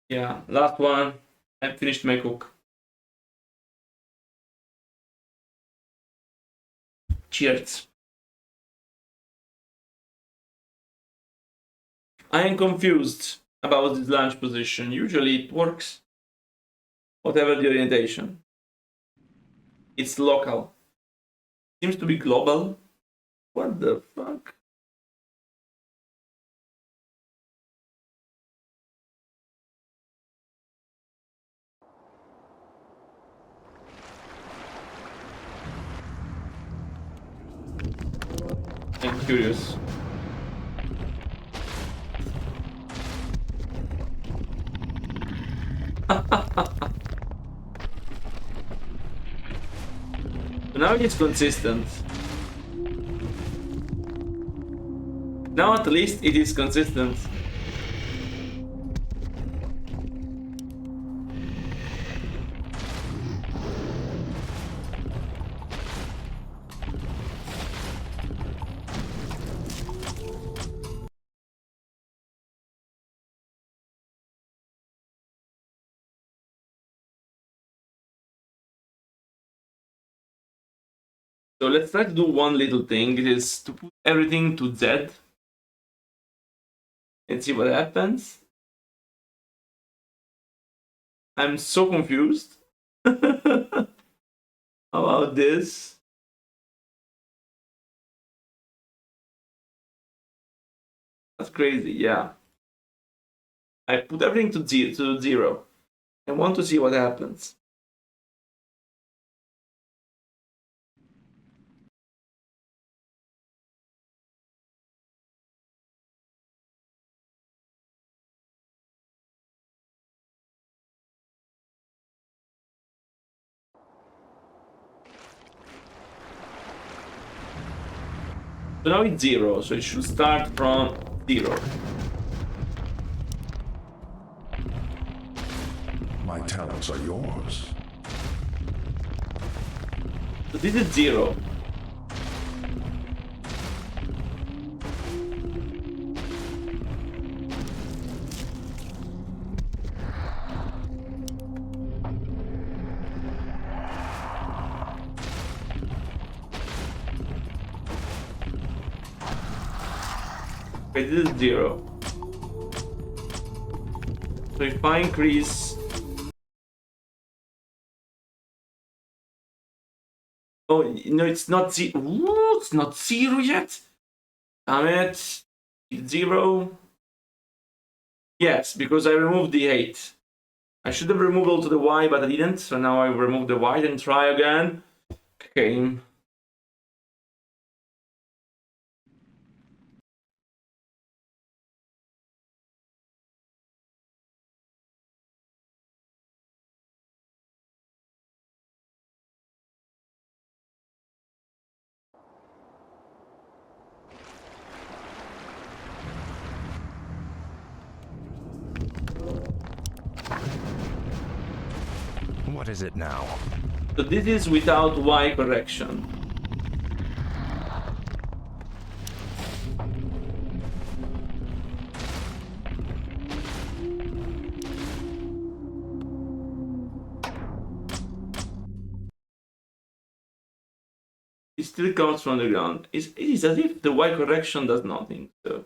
Yeah, last one. I finished my cook. Cheers. I am confused about this launch position. Usually it works. Whatever the orientation. It's local. Seems to be global. What the fuck? I'm curious. Now it's consistent. Now at least it is consistent. So let's try to do one little thing. It is to put everything to Z and see what happens. I'm so confused about this. That's crazy, yeah. I put everything to zero. I want to see what happens. So now it's 0, so it should start from 0. My talents are yours. So this is 0. Okay, this is 0. So if I increase... Oh, no, it's not 0. Ooh, it's not 0 yet. Damn it. It's 0. Yes, because I removed the 8. I should have removed also the Y, but I didn't. So now I remove the Y and try again. Okay. What is it now? So this is without Y correction. It still comes from the ground. It is as if the Y correction does nothing. So.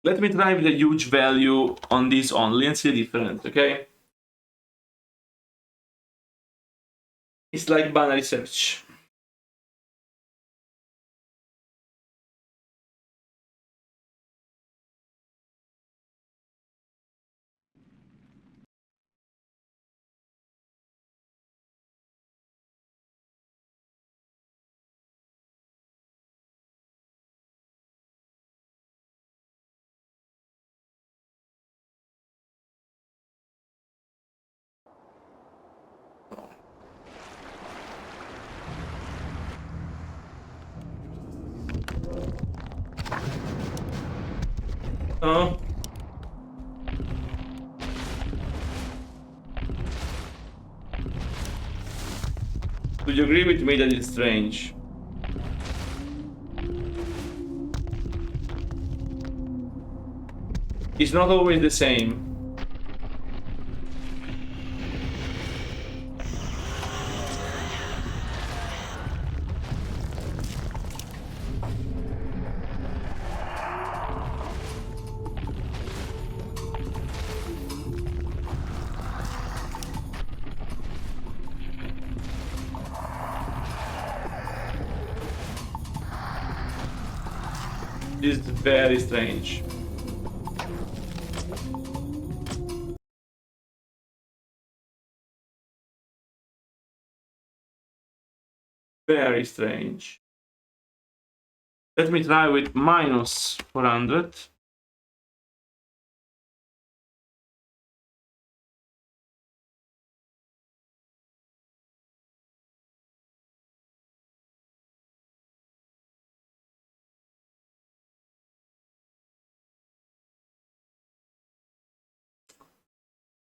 Let me try with a huge value on this only and see the difference, okay? It's like binary search. Oh. Do you agree with me that it's strange? It's not always the same. This is very strange. Very strange. Let me try with minus 400.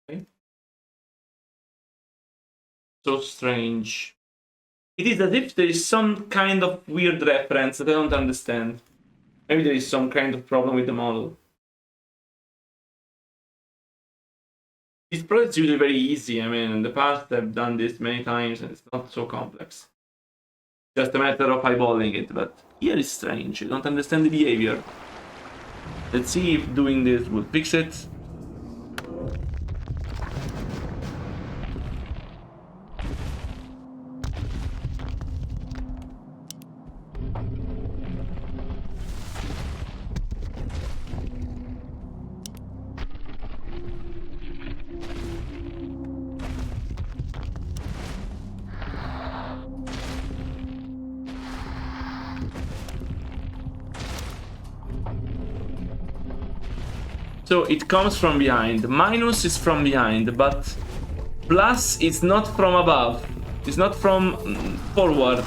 Okay. So strange. It is as if there is some kind of weird reference that I don't understand. Maybe there is some kind of problem with the model. This project is usually very easy. I mean, in the past I've done this many times and it's not so complex. Just a matter of eyeballing it, but here is strange. I don't understand the behavior. Let's see if doing this will fix it. So it comes from behind. Minus is from behind, but plus is not from above. It's not from forward.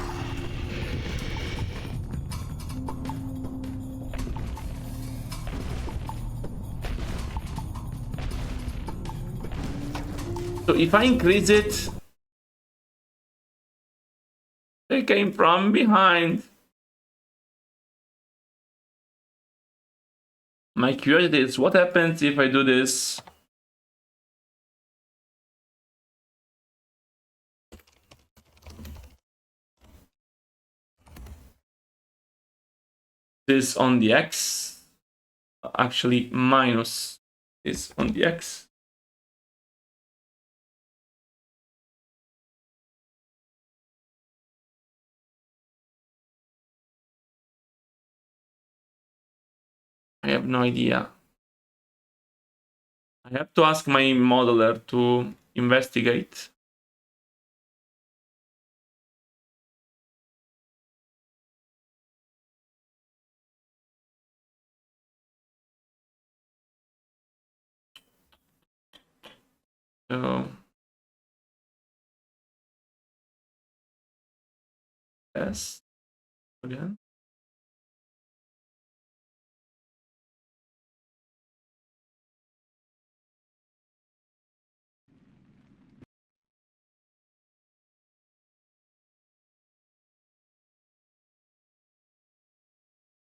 So if I increase it, they came from behind. My curiosity is what happens if I do this? This on the X. Actually, minus is on the X. I have no idea. I have to ask my modeler to investigate. So, yes, again.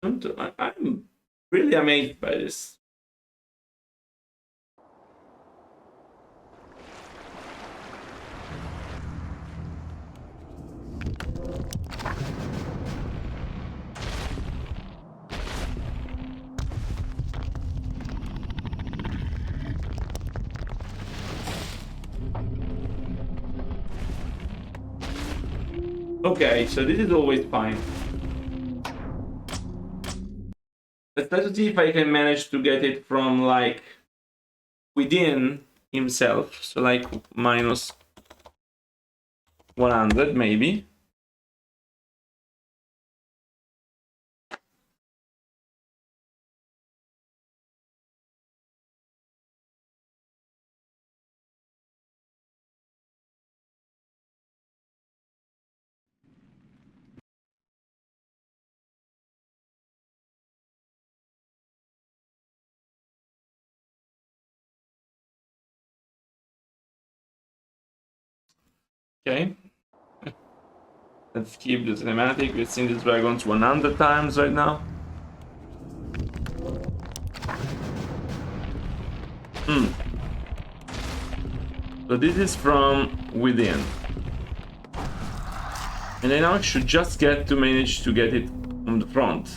I'm really amazed by this. Okay, so this is always fine. Let's try to see if I can manage to get it from like within himself. So like minus 100 maybe. Okay. Let's keep the cinematic. We've seen this dragons 100 times right now. So this is from within. And then now I should just get to manage to get it on the front.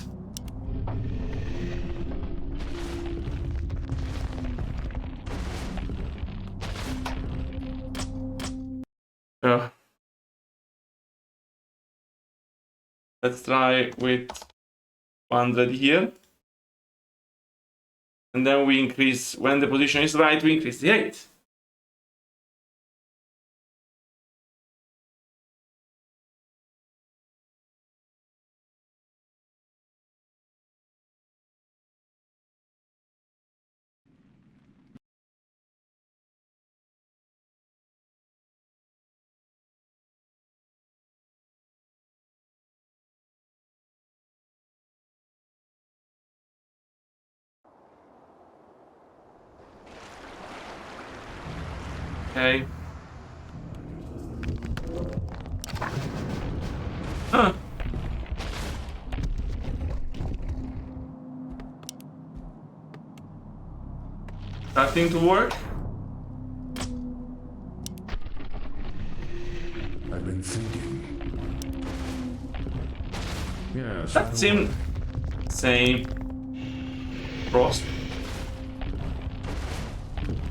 Let's try with 100 here. And then we increase, when the position is right, we increase the height. Okay. Huh. Starting to work. I've been thinking. Yes. That seemed same frost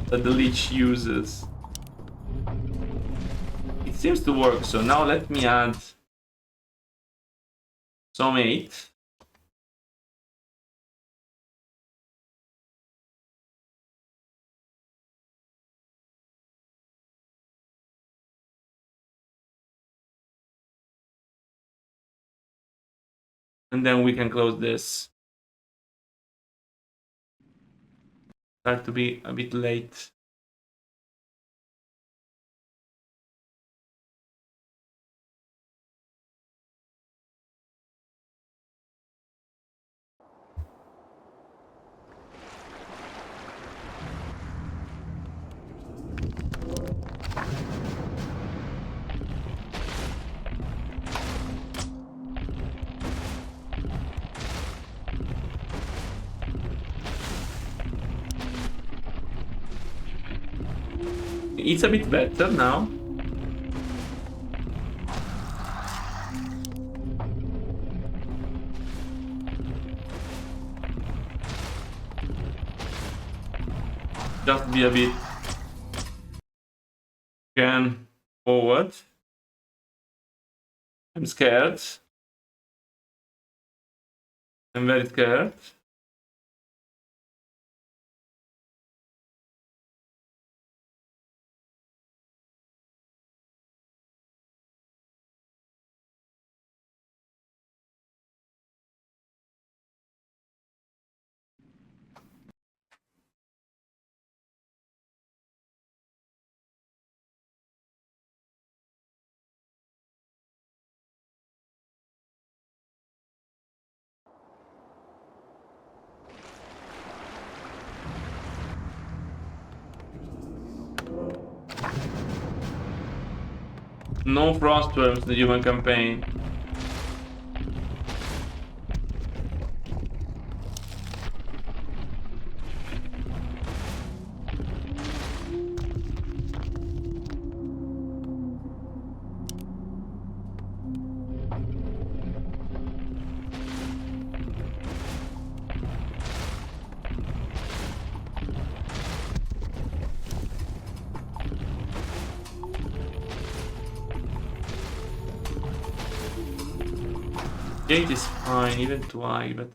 that the leech uses. It seems to work, so now let me add some 8. And then we can close this. Start to be a bit late. It's a bit better now. Just be a bit again forward. I'm scared. I'm very scared. No frost worms in the human campaign. 8 is fine, even too high, but...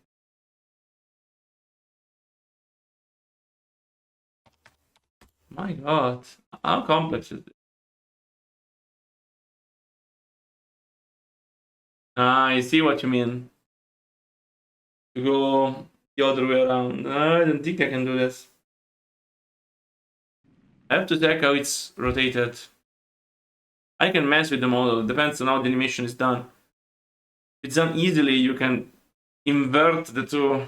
My god, how complex is it? I see what you mean. To go the other way around. I don't think I can do this. I have to check how it's rotated. I can mess with the model, depends on how the animation is done. If it's done easily, you can invert the two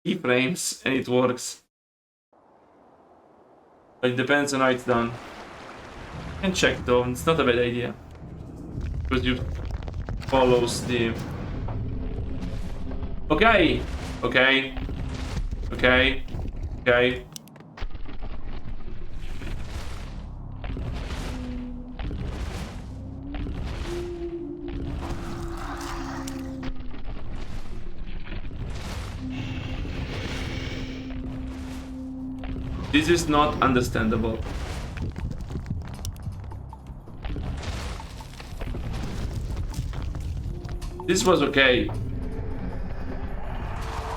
keyframes and it works. But it depends on how it's done. You can check though, it's not a bad idea. Because you follows the... Okay, okay, okay, okay. This is not understandable. This was okay.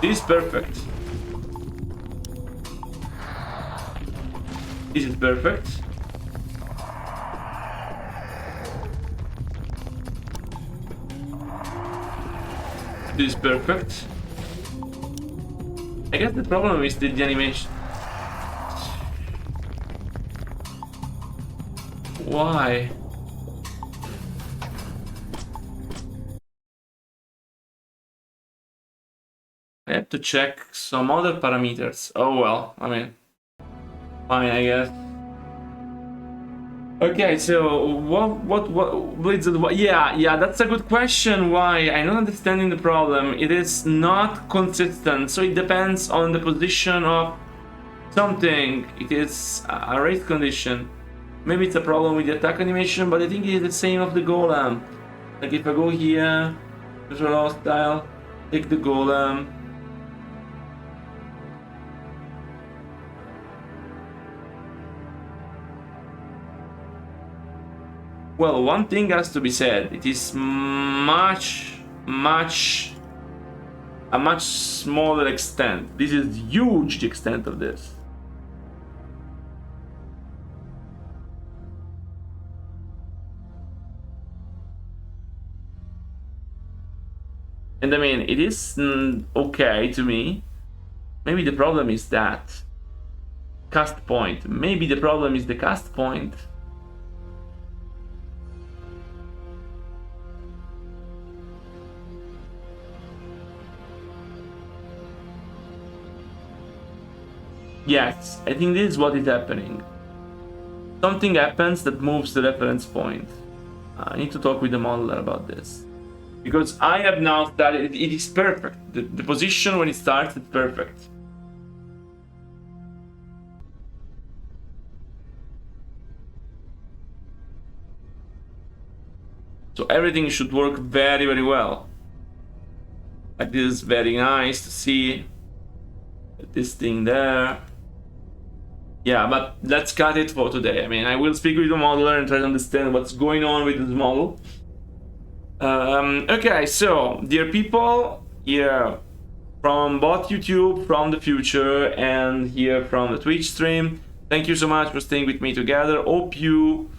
This is perfect. This is perfect. This is perfect. I guess the problem is the animation. Why? I have to check some other parameters. Oh well, I mean, fine, I guess. Okay, so what Blizzard? Yeah, that's a good question. Why? I'm not understanding the problem. It is not consistent, so it depends on the position of something. It is a race condition. Maybe it's a problem with the attack animation, but I think it is the same of the golem. Like if I go here, visual hostile, take the golem. Well, one thing has to be said. It is a much smaller extent. This is huge, the extent of this. And I mean, it is okay to me. Maybe the problem is that cast point. Maybe the problem is the cast point. Yes, I think this is what is happening. Something happens that moves the reference point. I need to talk with the modeler about this. Because I have now started, it is perfect. The position when it starts is perfect. So everything should work very, very well. Like this is very nice to see. This thing there. Yeah, but let's cut it for today. I mean, I will speak with the modeler and try to understand what's going on with this model. Okay, so, dear people, here from both YouTube, from the future, and here from the Twitch stream, thank you so much for staying with me together. Hope you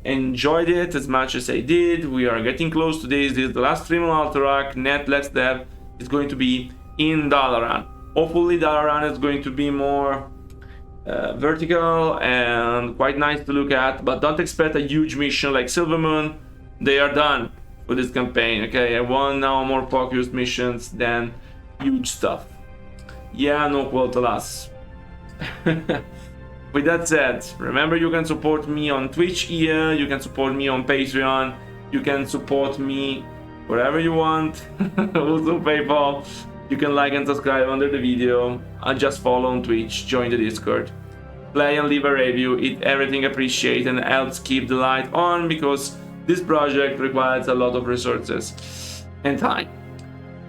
enjoyed it as much as I did. We are getting close to this. This is the last stream on Alterac. Net Let's Dev is going to be in Dalaran. Hopefully Dalaran is going to be more vertical and quite nice to look at, but don't expect a huge mission like Silvermoon. They are done for this campaign, okay? I want now more focused missions than huge stuff. Yeah, no quote, alas. With that said, remember you can support me on Twitch here, you can support me on Patreon, you can support me wherever you want, also PayPal. You can like and subscribe under the video, and just follow on Twitch, join the Discord. Play and leave a review, everything appreciated and helps keep the light on, because this project requires a lot of resources and time.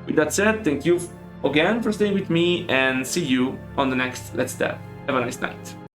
With that said, thank you again for staying with me, and see you on the next Let's Dev. Have a nice night.